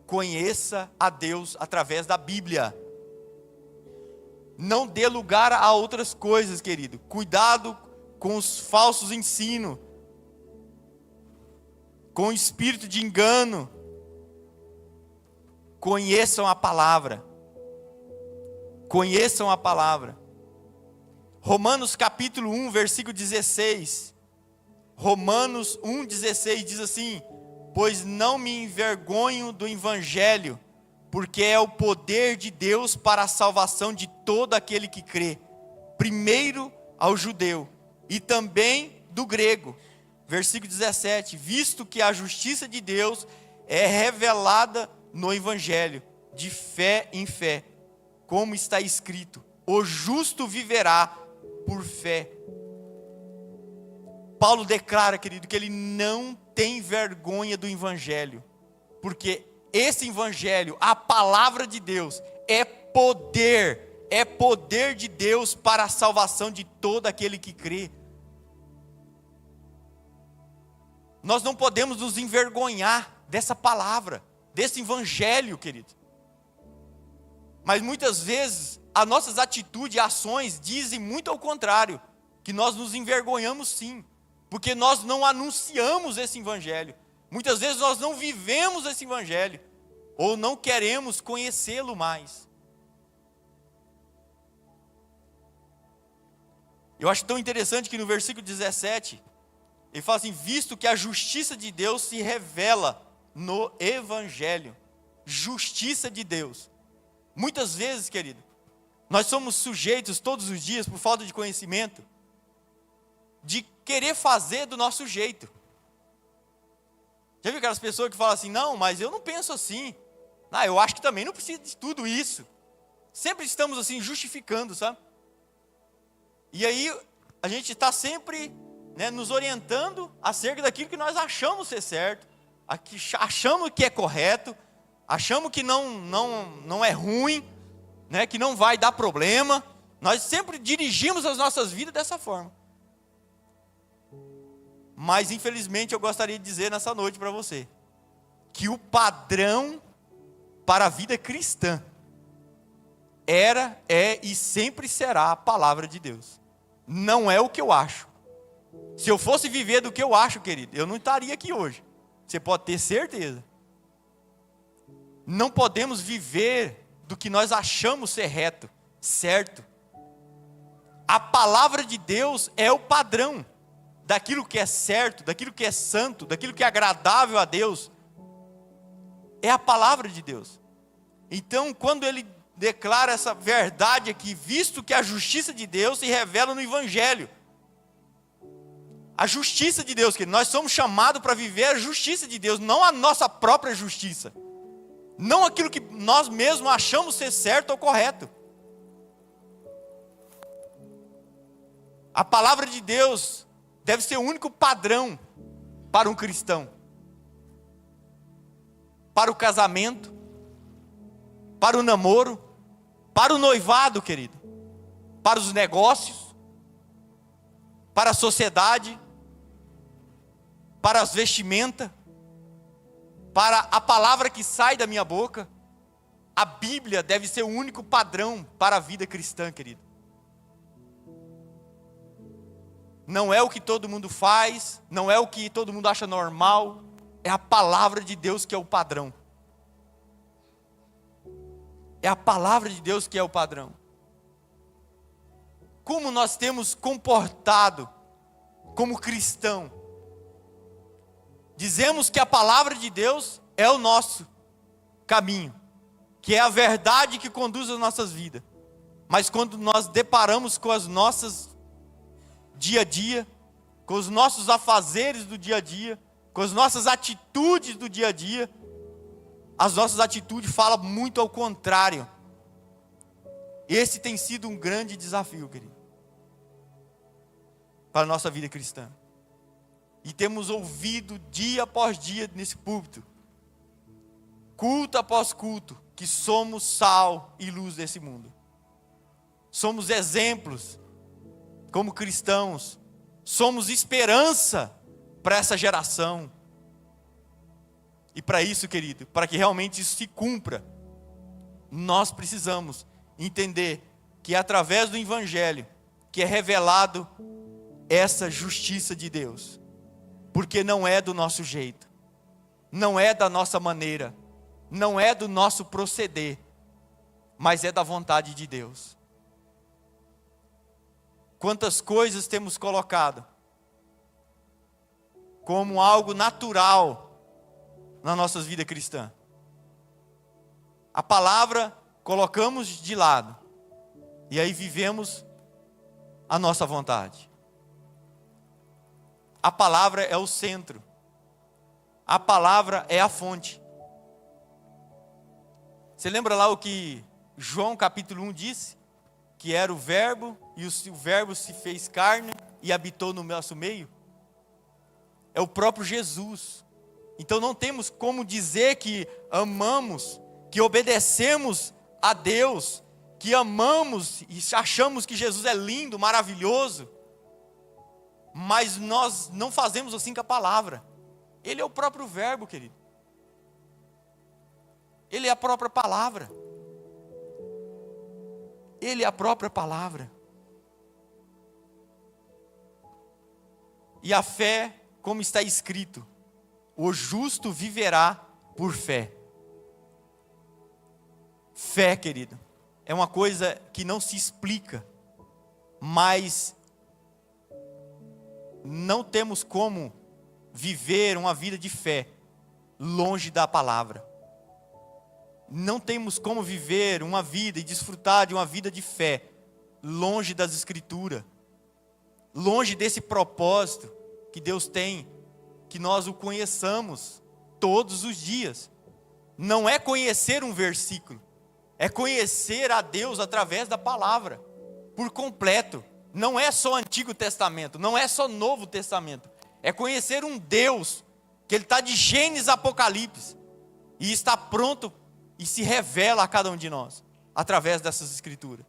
Conheça a Deus através da Bíblia. Não dê lugar a outras coisas, querido. Cuidado com os falsos ensinos, com o espírito de engano. Conheçam a palavra. Conheçam a palavra. Romanos capítulo 1, versículo 16. Romanos 1,16 diz assim: pois não me envergonho do evangelho, porque é o poder de Deus para a salvação de todo aquele que crê, primeiro ao judeu e também do grego. Versículo 17: visto que a justiça de Deus é revelada no evangelho, de fé em fé, como está escrito: o justo viverá por fé. Paulo declara, querido, que ele não tem vergonha do evangelho, porque esse evangelho, a palavra de Deus, é poder de Deus para a salvação de todo aquele que crê. Nós não podemos nos envergonhar dessa palavra, desse evangelho, querido. Mas muitas vezes, as nossas atitudes e ações dizem muito ao contrário, que nós nos envergonhamos sim, porque nós não anunciamos esse evangelho. Muitas vezes nós não vivemos esse evangelho, ou não queremos conhecê-lo mais. Eu acho tão interessante que no versículo 17, ele fala assim: visto que a justiça de Deus se revela no evangelho. Justiça de Deus. Muitas vezes, querido, nós somos sujeitos todos os dias, por falta de conhecimento, de querer fazer do nosso jeito. Já viu aquelas pessoas que falam assim, não, mas eu não penso assim. Eu acho que também não precisa de tudo isso. Sempre estamos assim, justificando, sabe? E aí, a gente está sempre, né, nos orientando acerca daquilo que nós achamos ser certo, achamos que é correto, achamos que não é ruim, né, que não vai dar problema. Nós sempre dirigimos as nossas vidas dessa forma. Mas, infelizmente, eu gostaria de dizer nessa noite para você, que o padrão para a vida cristã era, é e sempre será a palavra de Deus. Não é o que eu acho. Se eu fosse viver do que eu acho, querido, eu não estaria aqui hoje. Você pode ter certeza. Não podemos viver do que nós achamos ser reto, certo. A palavra de Deus é o padrão daquilo que é certo, daquilo que é santo, daquilo que é agradável a Deus. É a palavra de Deus. Então, quando ele declara essa verdade aqui, visto que a justiça de Deus se revela no Evangelho. A justiça de Deus, que nós somos chamados para viver a justiça de Deus, não a nossa própria justiça. Não aquilo que nós mesmos achamos ser certo ou correto. A palavra de Deus deve ser o único padrão para um cristão. Para o casamento, para o namoro, para o noivado, querido, para os negócios, para a sociedade, para as vestimentas, para a palavra que sai da minha boca. A Bíblia deve ser o único padrão para a vida cristã, querido. Não é o que todo mundo faz, não é o que todo mundo acha normal, é a palavra de Deus que é o padrão. É a palavra de Deus que é o padrão. Como nós temos comportado como cristão? Dizemos que a palavra de Deus é o nosso caminho, que é a verdade que conduz as nossas vidas. Mas quando nós deparamos com as nossas dia a dia, com os nossos afazeres do dia a dia, com as nossas atitudes do dia a dia, as nossas atitudes falam muito ao contrário. Esse tem sido um grande desafio, querido, para a nossa vida cristã. E temos ouvido dia após dia nesse púlpito, culto após culto, que somos sal e luz desse mundo. Somos exemplos como cristãos, somos esperança para essa geração. E para isso, querido, para que realmente isso se cumpra, nós precisamos entender que é através do Evangelho que é revelado essa justiça de Deus. Porque não é do nosso jeito, não é da nossa maneira, não é do nosso proceder, mas é da vontade de Deus. Quantas coisas temos colocado como algo natural na nossa vida cristã. A palavra colocamos de lado e aí vivemos a nossa vontade. A palavra é o centro. A palavra é a fonte. Você lembra lá o que João capítulo 1 disse? Que era o verbo e o verbo se fez carne e habitou no nosso meio? É o próprio Jesus. Então não temos como dizer que amamos, que obedecemos a Deus, que amamos e achamos que Jesus é lindo, maravilhoso, mas nós não fazemos assim com a palavra. Ele é o próprio verbo, querido. Ele é a própria palavra. Ele é a própria palavra. E a fé, como está escrito, o justo viverá por fé. Fé, querido, é uma coisa que não se explica, mas não temos como viver uma vida de fé longe da palavra. Não temos como viver uma vida e desfrutar de uma vida de fé longe das Escrituras, longe desse propósito que Deus tem, que nós o conheçamos todos os dias. Não é conhecer um versículo, é conhecer a Deus através da palavra, por completo. Não é só Antigo Testamento, não é só Novo Testamento. É conhecer um Deus que Ele está de Gênesis a Apocalipse e está pronto e se revela a cada um de nós através dessas escrituras.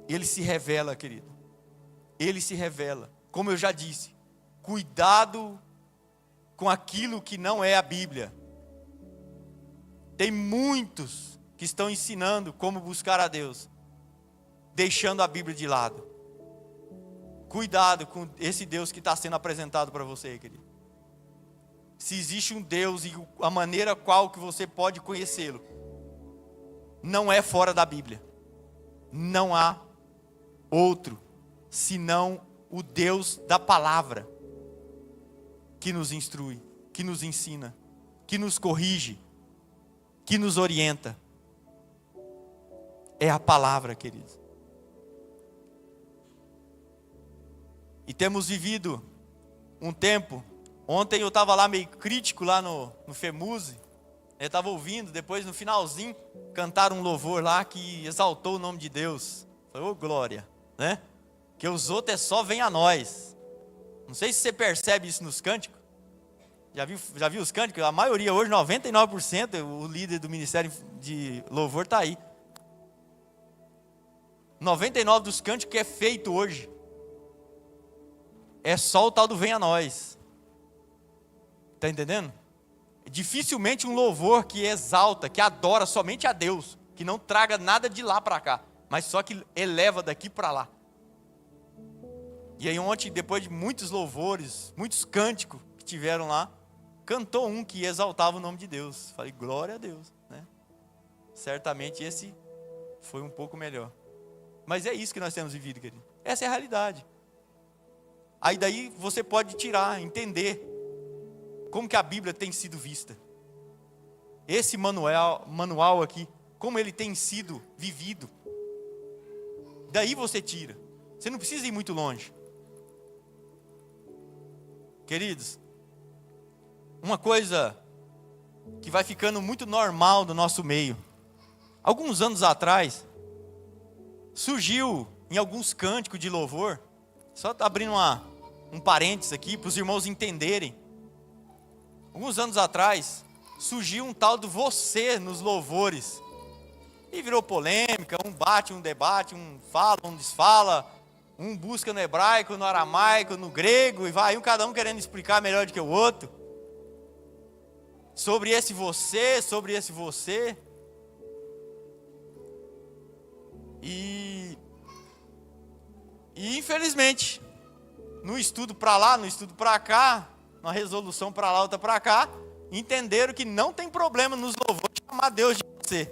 Ele se revela, querido. Ele se revela. Como eu já disse, cuidado com aquilo que não é a Bíblia. Tem muitos que estão ensinando como buscar a Deus, deixando a Bíblia de lado. Cuidado com esse Deus que está sendo apresentado para você, querido. Se existe um Deus e a maneira qual que você pode conhecê-lo, não é fora da Bíblia. Não há outro, senão o Deus da palavra, que nos instrui, que nos ensina, que nos corrige, que nos orienta. É a palavra, queridos. E temos vivido um tempo. Ontem eu estava lá meio crítico lá no FEMUSE. Eu estava ouvindo, depois no finalzinho, cantaram um louvor lá que exaltou o nome de Deus. Falei, ô glória, né? Que os outros é só vem a nós. Não sei se você percebe isso nos cânticos. Já viu os cânticos? A maioria hoje, 99%, o líder do ministério de louvor está aí. 99% dos cânticos que é feito hoje é só o tal do vem a nós. Está entendendo? Dificilmente um louvor que exalta, que adora somente a Deus, que não traga nada de lá para cá, mas só que eleva daqui para lá. E aí ontem, depois de muitos louvores, muitos cânticos que tiveram lá, cantou um que exaltava o nome de Deus. Falei, glória a Deus, né? Certamente esse foi um pouco melhor. Mas é isso que nós temos vivido, querido. Essa é a realidade. Aí daí você pode tirar, entender como que a Bíblia tem sido vista. Esse manual aqui, como ele tem sido vivido. Daí você tira. Você não precisa ir muito longe. Queridos, uma coisa que vai ficando muito normal no nosso meio. Alguns anos atrás, surgiu em alguns cânticos de louvor, só abrindo um parênteses aqui para os irmãos entenderem. Alguns anos atrás, surgiu um tal do você nos louvores. E virou polêmica, um bate, um debate, um fala, um desfala, um busca no hebraico, no aramaico, no grego, e vai cada um querendo explicar melhor do que o outro. Sobre esse você, sobre esse você. E infelizmente, no estudo para lá, no estudo para cá, uma resolução para lá, outra para cá, entenderam que não tem problema nos louvores chamar Deus de você.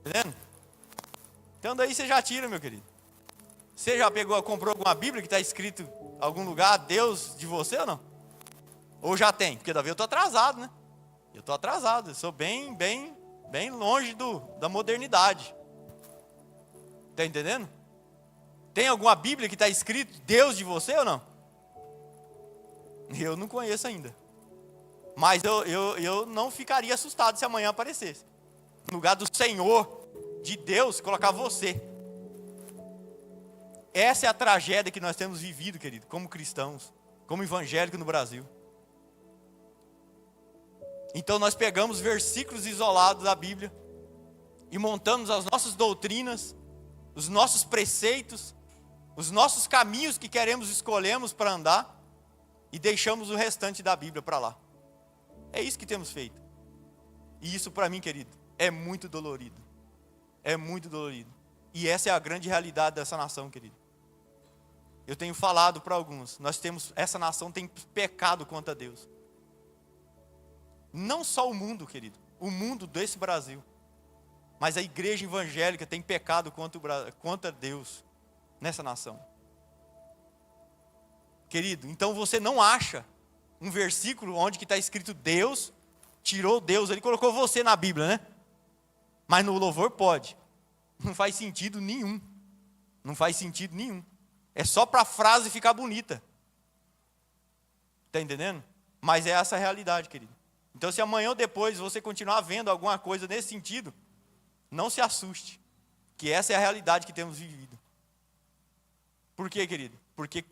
Entendendo? Então daí você já tira, meu querido. Você já comprou alguma Bíblia que está escrito em algum lugar Deus de você ou não? Ou já tem? Porque daí eu estou atrasado, né? Eu estou atrasado, eu sou bem longe da modernidade. Está entendendo? Tem alguma Bíblia que está escrito Deus de você ou não? Eu não conheço ainda. Mas eu não ficaria assustado se amanhã aparecesse. No lugar do Senhor, de Deus, colocar você. Essa é a tragédia que nós temos vivido, querido, como cristãos, como evangélicos no Brasil. Então nós pegamos versículos isolados da Bíblia e montamos as nossas doutrinas, os nossos preceitos, os nossos caminhos que escolhemos para andar e deixamos o restante da Bíblia para lá. É isso que temos feito. E isso para mim, querido, é muito dolorido. É muito dolorido. E essa é a grande realidade dessa nação, querido. Eu tenho falado para alguns, essa nação tem pecado contra Deus. Não só o mundo, querido, o mundo desse Brasil, mas a igreja evangélica tem pecado contra Deus nessa nação. Querido, então você não acha um versículo onde que está escrito Deus, tirou Deus, ele colocou você na Bíblia, né? Mas no louvor pode. Não faz sentido nenhum. Não faz sentido nenhum. É só para a frase ficar bonita. Está entendendo? Mas é essa a realidade, querido. Então, se amanhã ou depois você continuar vendo alguma coisa nesse sentido, não se assuste, que essa é a realidade que temos vivido. Por quê, querido? Porque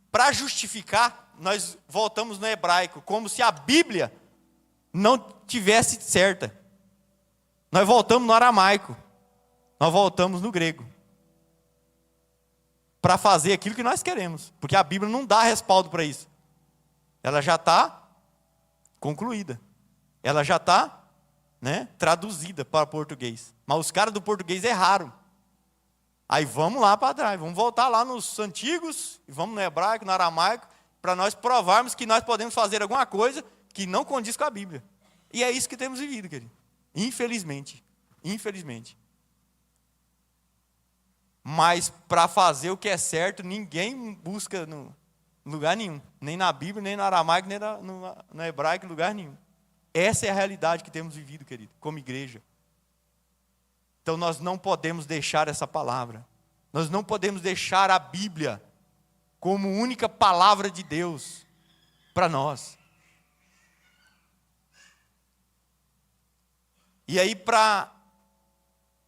para justificar, nós voltamos no hebraico, como se a Bíblia não tivesse certa. Nós voltamos no aramaico, nós voltamos no grego. Para fazer aquilo que nós queremos, porque a Bíblia não dá respaldo para isso. Ela já está concluída. Ela já está, traduzida para português. Mas os caras do português erraram. Aí vamos lá para trás, vamos voltar lá nos antigos, e vamos no hebraico, no aramaico, para nós provarmos que nós podemos fazer alguma coisa que não condiz com a Bíblia. E é isso que temos vivido, querido. Infelizmente. Infelizmente. Mas para fazer o que é certo, ninguém busca no lugar nenhum. Nem na Bíblia, nem no aramaico, nem no hebraico, em lugar nenhum. Essa é a realidade que temos vivido, querido, como igreja. Então nós não podemos deixar essa palavra. Nós não podemos deixar a Bíblia como única palavra de Deus para nós. E aí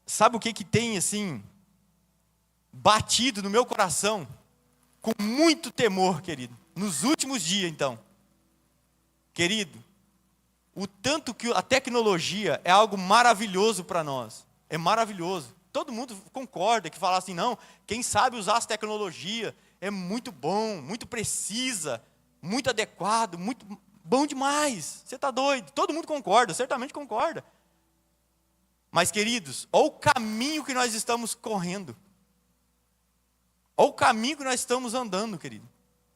sabe o que tem assim batido no meu coração com muito temor, querido, nos últimos dias, então. Querido, o tanto que a tecnologia é algo maravilhoso para nós. É maravilhoso. Todo mundo concorda que falar assim, não, quem sabe usar as tecnologias é muito bom, muito precisa, muito adequado, muito bom demais. Você está doido? Todo mundo concorda, certamente concorda. Mas, queridos, olha o caminho que nós estamos correndo. Olha o caminho que nós estamos andando, querido.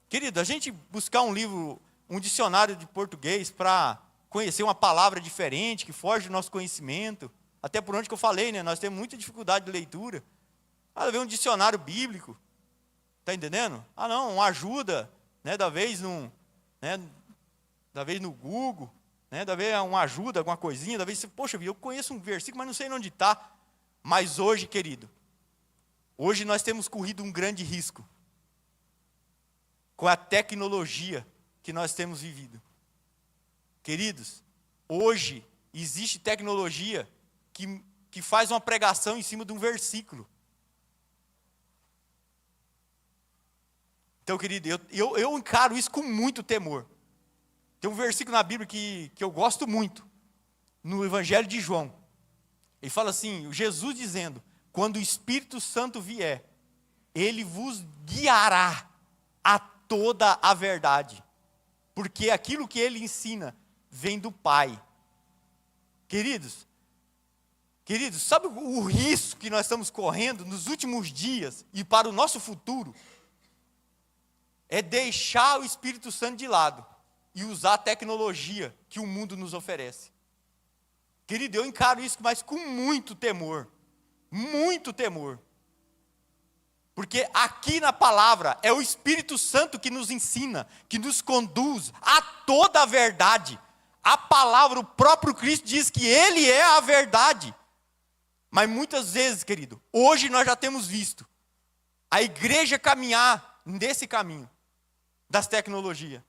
Querido, a gente buscar um livro, um dicionário de português para conhecer uma palavra diferente, que foge do nosso conhecimento, até por onde que eu falei, nós temos muita dificuldade de leitura. Ver um dicionário bíblico, está entendendo? Não, uma ajuda, da vez no Google, da vez uma ajuda, alguma coisinha, da vez, poxa, eu conheço um versículo, mas não sei onde está. Mas hoje, querido, hoje nós temos corrido um grande risco com a tecnologia que nós temos vivido. Queridos, hoje existe tecnologia que faz uma pregação em cima de um versículo. Então, querido, eu encaro isso com muito temor. Tem um versículo na Bíblia que eu gosto muito, no Evangelho de João. Ele fala assim, Jesus dizendo, quando o Espírito Santo vier, ele vos guiará a toda a verdade. Porque aquilo que ele ensina vem do Pai. Queridos, sabe o risco que nós estamos correndo nos últimos dias e para o nosso futuro? É deixar o Espírito Santo de lado e usar a tecnologia que o mundo nos oferece. Querido, eu encaro isso, mas com muito temor. Muito temor. Porque aqui na palavra é o Espírito Santo que nos ensina, que nos conduz a toda a verdade. A palavra, o próprio Cristo diz que Ele é a verdade. Mas muitas vezes, querido, hoje nós já temos visto a igreja caminhar nesse caminho das tecnologias.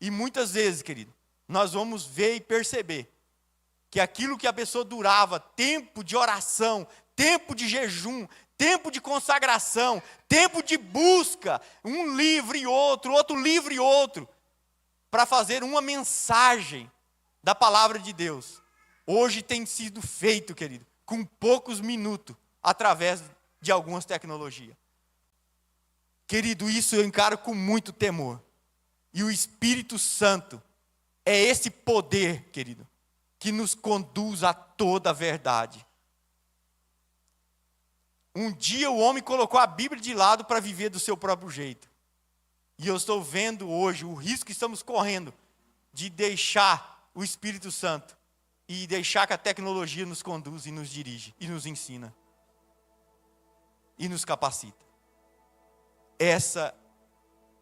E muitas vezes, querido, nós vamos ver e perceber que aquilo que a pessoa durava, tempo de oração, tempo de jejum, tempo de consagração, tempo de busca, um livro e outro livro e outro, para fazer uma mensagem da palavra de Deus, hoje tem sido feito, querido, com poucos minutos, através de algumas tecnologias. Querido, isso eu encaro com muito temor. E o Espírito Santo é esse poder, querido, que nos conduz a toda a verdade. Um dia o homem colocou a Bíblia de lado para viver do seu próprio jeito. E eu estou vendo hoje o risco que estamos correndo de deixar o Espírito Santo e deixar que a tecnologia nos conduza e nos dirige e nos ensina e nos capacita. Essa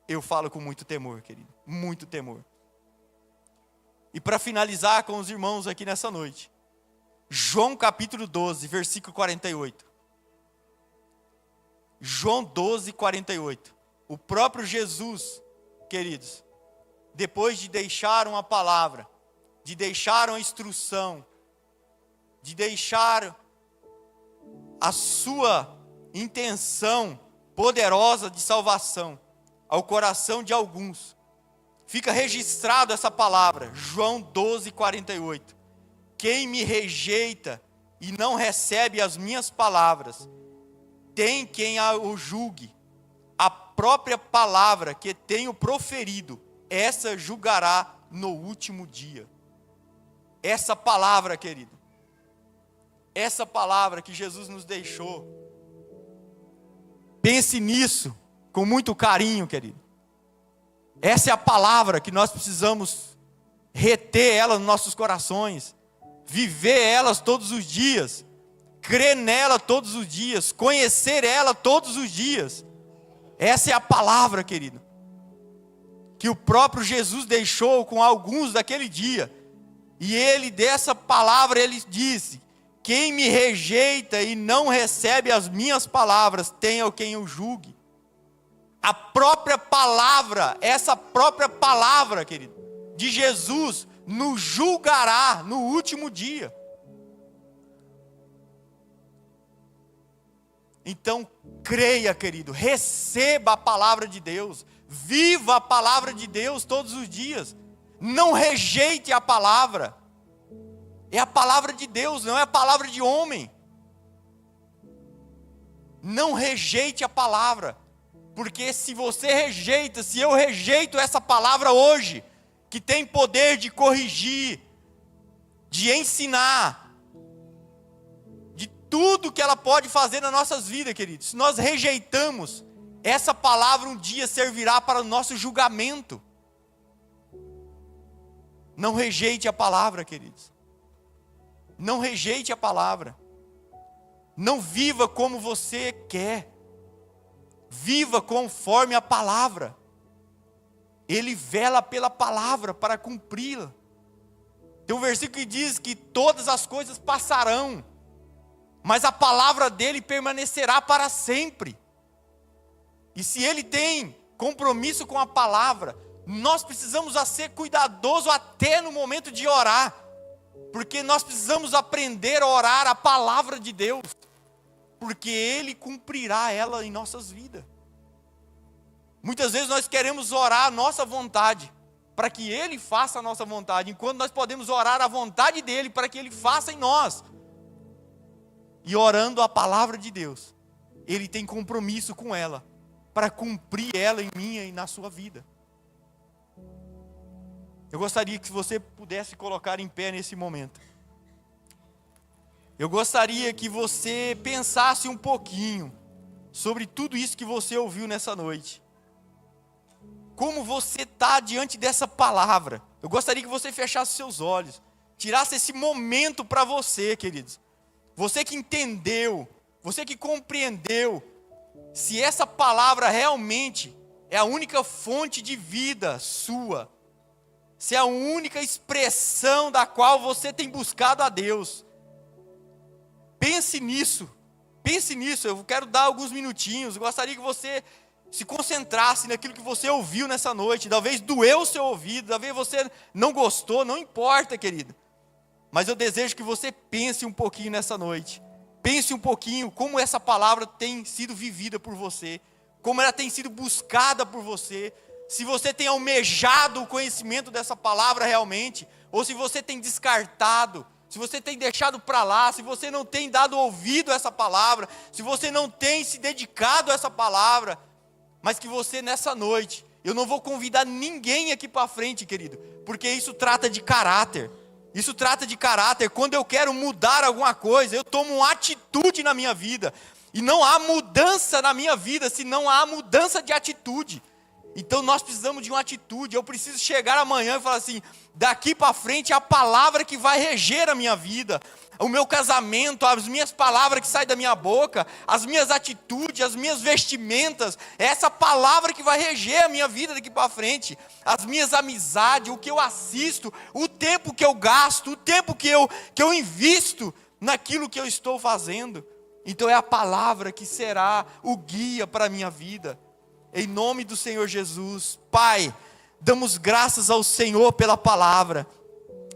eu falo com muito temor, querido, muito temor. E para finalizar com os irmãos aqui nessa noite, João capítulo 12, versículo 48. João 12, 48. O próprio Jesus, queridos, depois de deixar uma palavra, de deixar uma instrução, de deixar a sua intenção poderosa de salvação ao coração de alguns, fica registrado essa palavra, João 12, 48. Quem me rejeita e não recebe as minhas palavras, tem quem o julgue. A própria palavra que tenho proferido, essa julgará no último dia. Essa palavra, querido, essa palavra que Jesus nos deixou, pense nisso com muito carinho, querido. Essa é a palavra que nós precisamos reter ela nos nossos corações, viver elas todos os dias, crer nela todos os dias, conhecer ela todos os dias. Essa é a palavra, querido, que o próprio Jesus deixou com alguns daquele dia. E ele, dessa palavra, ele disse: quem me rejeita e não recebe as minhas palavras, tenha quem o julgue. A própria palavra, essa própria palavra, querido, de Jesus, nos julgará no último dia. Então, creia, querido, receba a palavra de Deus, viva a palavra de Deus todos os dias, não rejeite a palavra, é a palavra de Deus, não é a palavra de homem. Não rejeite a palavra, porque se você rejeita, se eu rejeito essa palavra hoje, que tem poder de corrigir, de ensinar, tudo que ela pode fazer nas nossas vidas, queridos. Se nós rejeitamos, essa palavra um dia servirá para o nosso julgamento. Não rejeite a palavra, queridos. Não rejeite a palavra. Não viva como você quer. Viva conforme a palavra. Ele vela pela palavra para cumpri-la. Tem um versículo que diz que todas as coisas passarão, mas a palavra dele permanecerá para sempre. E se ele tem compromisso com a palavra, nós precisamos ser cuidadosos até no momento de orar, porque nós precisamos aprender a orar a palavra de Deus, porque ele cumprirá ela em nossas vidas. Muitas vezes nós queremos orar a nossa vontade, para que ele faça a nossa vontade, enquanto nós podemos orar a vontade dele, para que ele faça em nós. E orando a palavra de Deus, ele tem compromisso com ela, para cumprir ela em minha e na sua vida. Eu gostaria que você pudesse colocar em pé nesse momento. Eu gostaria que você pensasse um pouquinho sobre tudo isso que você ouviu nessa noite. Como você está diante dessa palavra. Eu gostaria que você fechasse seus olhos, tirasse esse momento para você, queridos. Você que entendeu, você que compreendeu, se essa palavra realmente é a única fonte de vida sua, se é a única expressão da qual você tem buscado a Deus, pense nisso, eu quero dar alguns minutinhos, eu gostaria que você se concentrasse naquilo que você ouviu nessa noite, talvez doeu o seu ouvido, talvez você não gostou, não importa, querido. Mas eu desejo que você pense um pouquinho nessa noite. Pense um pouquinho como essa palavra tem sido vivida por você. Como ela tem sido buscada por você. Se você tem almejado o conhecimento dessa palavra realmente. Ou se você tem descartado. Se você tem deixado para lá. Se você não tem dado ouvido a essa palavra. Se você não tem se dedicado a essa palavra. Mas que você nessa noite. Eu não vou convidar ninguém aqui para frente, querido. Porque isso trata de caráter. Isso trata de caráter. Quando eu quero mudar alguma coisa, eu tomo uma atitude na minha vida. E não há mudança na minha vida se não há mudança de atitude. Então nós precisamos de uma atitude. Eu preciso chegar amanhã e falar assim: daqui para frente é a palavra que vai reger a minha vida, o meu casamento, as minhas palavras que saem da minha boca, as minhas atitudes, as minhas vestimentas, é essa palavra que vai reger a minha vida daqui para frente, as minhas amizades, o que eu assisto, o tempo que eu gasto, o tempo que eu invisto naquilo que eu estou fazendo. Então é a palavra que será o guia para a minha vida. Em nome do Senhor Jesus. Pai, damos graças ao Senhor pela palavra.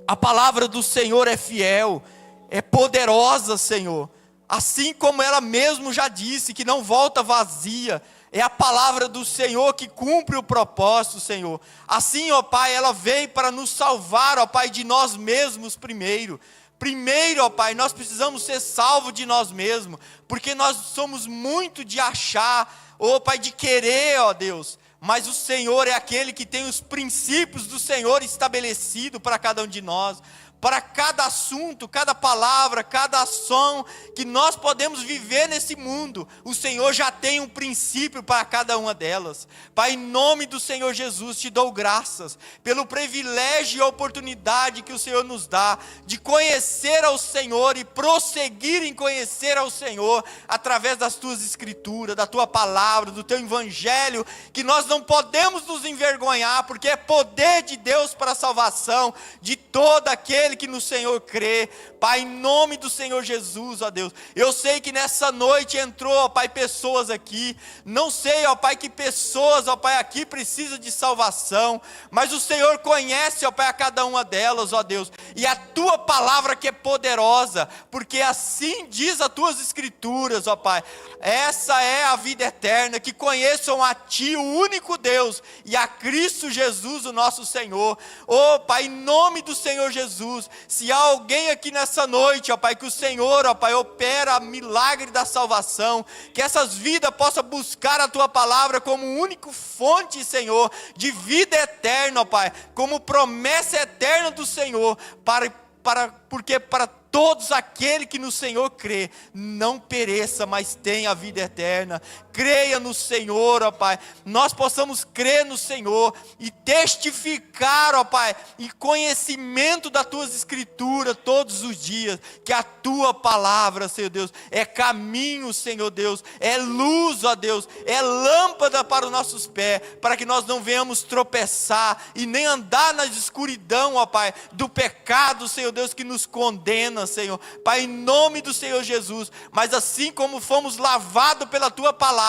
A palavra do Senhor é fiel, é poderosa, Senhor. Assim como ela mesmo já disse, que não volta vazia. É a palavra do Senhor que cumpre o propósito, Senhor. Assim, ó Pai, ela veio para nos salvar, ó Pai, de nós mesmos primeiro. Primeiro, ó Pai, nós precisamos ser salvos de nós mesmos, porque nós somos muito de achar, ó Pai, de querer, ó Deus. Mas o Senhor é aquele que tem os princípios do Senhor estabelecido para cada um de nós. Para cada assunto, cada palavra, cada ação que nós podemos viver nesse mundo, o Senhor já tem um princípio para cada uma delas. Pai, em nome do Senhor Jesus, te dou graças pelo privilégio e oportunidade que o Senhor nos dá de conhecer ao Senhor e prosseguir em conhecer ao Senhor através das tuas escrituras, da tua palavra, do teu evangelho, que nós não podemos nos envergonhar, porque é poder de Deus para a salvação de todo aquele que no Senhor crê. Pai, em nome do Senhor Jesus, ó Deus, eu sei que nessa noite entrou, ó Pai, pessoas aqui, não sei, ó Pai, que pessoas, ó Pai, aqui precisam de salvação, mas o Senhor conhece, ó Pai, a cada uma delas, ó Deus, e a tua palavra que é poderosa, porque assim diz as tuas escrituras, ó Pai, essa é a vida eterna, que conheçam a Ti, o único Deus, e a Cristo Jesus, o nosso Senhor. Ó Pai, em nome do Senhor Jesus, se há alguém aqui nessa noite, ó Pai, que o Senhor, ó Pai, opera milagre da salvação, que essas vidas possam buscar a Tua palavra como único fonte, Senhor, de vida eterna, ó Pai, como promessa eterna do Senhor, porque para todos aqueles que no Senhor crê, não pereça, mas tenha a vida eterna. Creia no Senhor, ó Pai, nós possamos crer no Senhor e testificar, ó Pai, em conhecimento das Tuas escrituras todos os dias, que a Tua palavra, Senhor Deus, é caminho, Senhor Deus, é luz, ó Deus, é lâmpada para os nossos pés, para que nós não venhamos tropeçar e nem andar na escuridão, ó Pai, do pecado, Senhor Deus, que nos condena, Senhor. Pai, em nome do Senhor Jesus, mas assim como fomos lavados pela Tua palavra,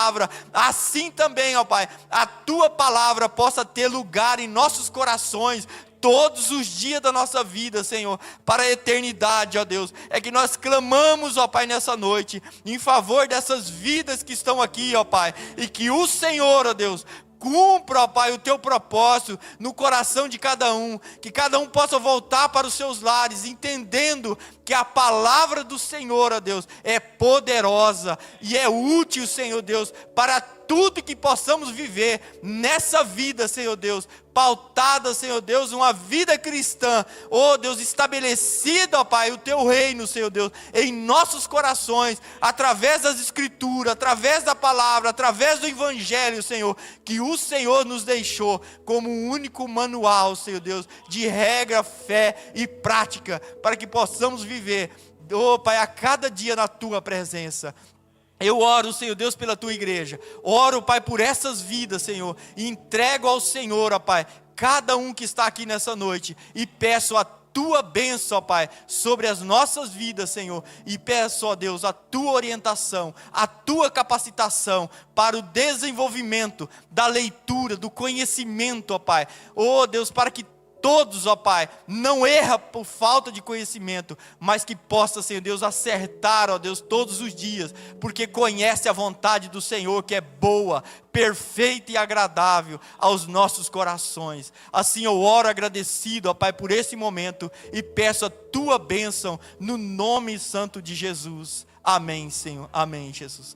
assim também, ó Pai, a Tua palavra possa ter lugar em nossos corações, todos os dias da nossa vida, Senhor, para a eternidade, ó Deus. É que nós clamamos, ó Pai, nessa noite, em favor dessas vidas que estão aqui, ó Pai, e que o Senhor, ó Deus, cumpra, ó Pai, o Teu propósito no coração de cada um, que cada um possa voltar para os seus lares, entendendo que a palavra do Senhor, ó Deus, é poderosa e é útil, Senhor Deus, para tudo que possamos viver nessa vida, Senhor Deus, pautada, Senhor Deus, uma vida cristã, ó Deus, estabelecida, ó Pai, o Teu reino, Senhor Deus, em nossos corações, através das escrituras, através da palavra, através do evangelho, Senhor, que o Senhor nos deixou como um único manual, Senhor Deus, de regra, fé e prática, para que possamos viver, ó Pai, a cada dia na Tua presença. Eu oro, Senhor Deus, pela Tua igreja, oro, Pai, por essas vidas, Senhor, e entrego ao Senhor, ó Pai, cada um que está aqui nessa noite, e peço a Tua bênção, ó Pai, sobre as nossas vidas, Senhor, e peço, ó Deus, a Tua orientação, a Tua capacitação para o desenvolvimento da leitura, do conhecimento, ó Pai, ó Deus, para que todos, ó Pai, não erra por falta de conhecimento, mas que possa, Senhor Deus, acertar, ó Deus, todos os dias, porque conhece a vontade do Senhor, que é boa, perfeita e agradável aos nossos corações. Assim eu oro agradecido, ó Pai, por esse momento, e peço a Tua bênção, no nome santo de Jesus. Amém, Senhor. Amém, Jesus.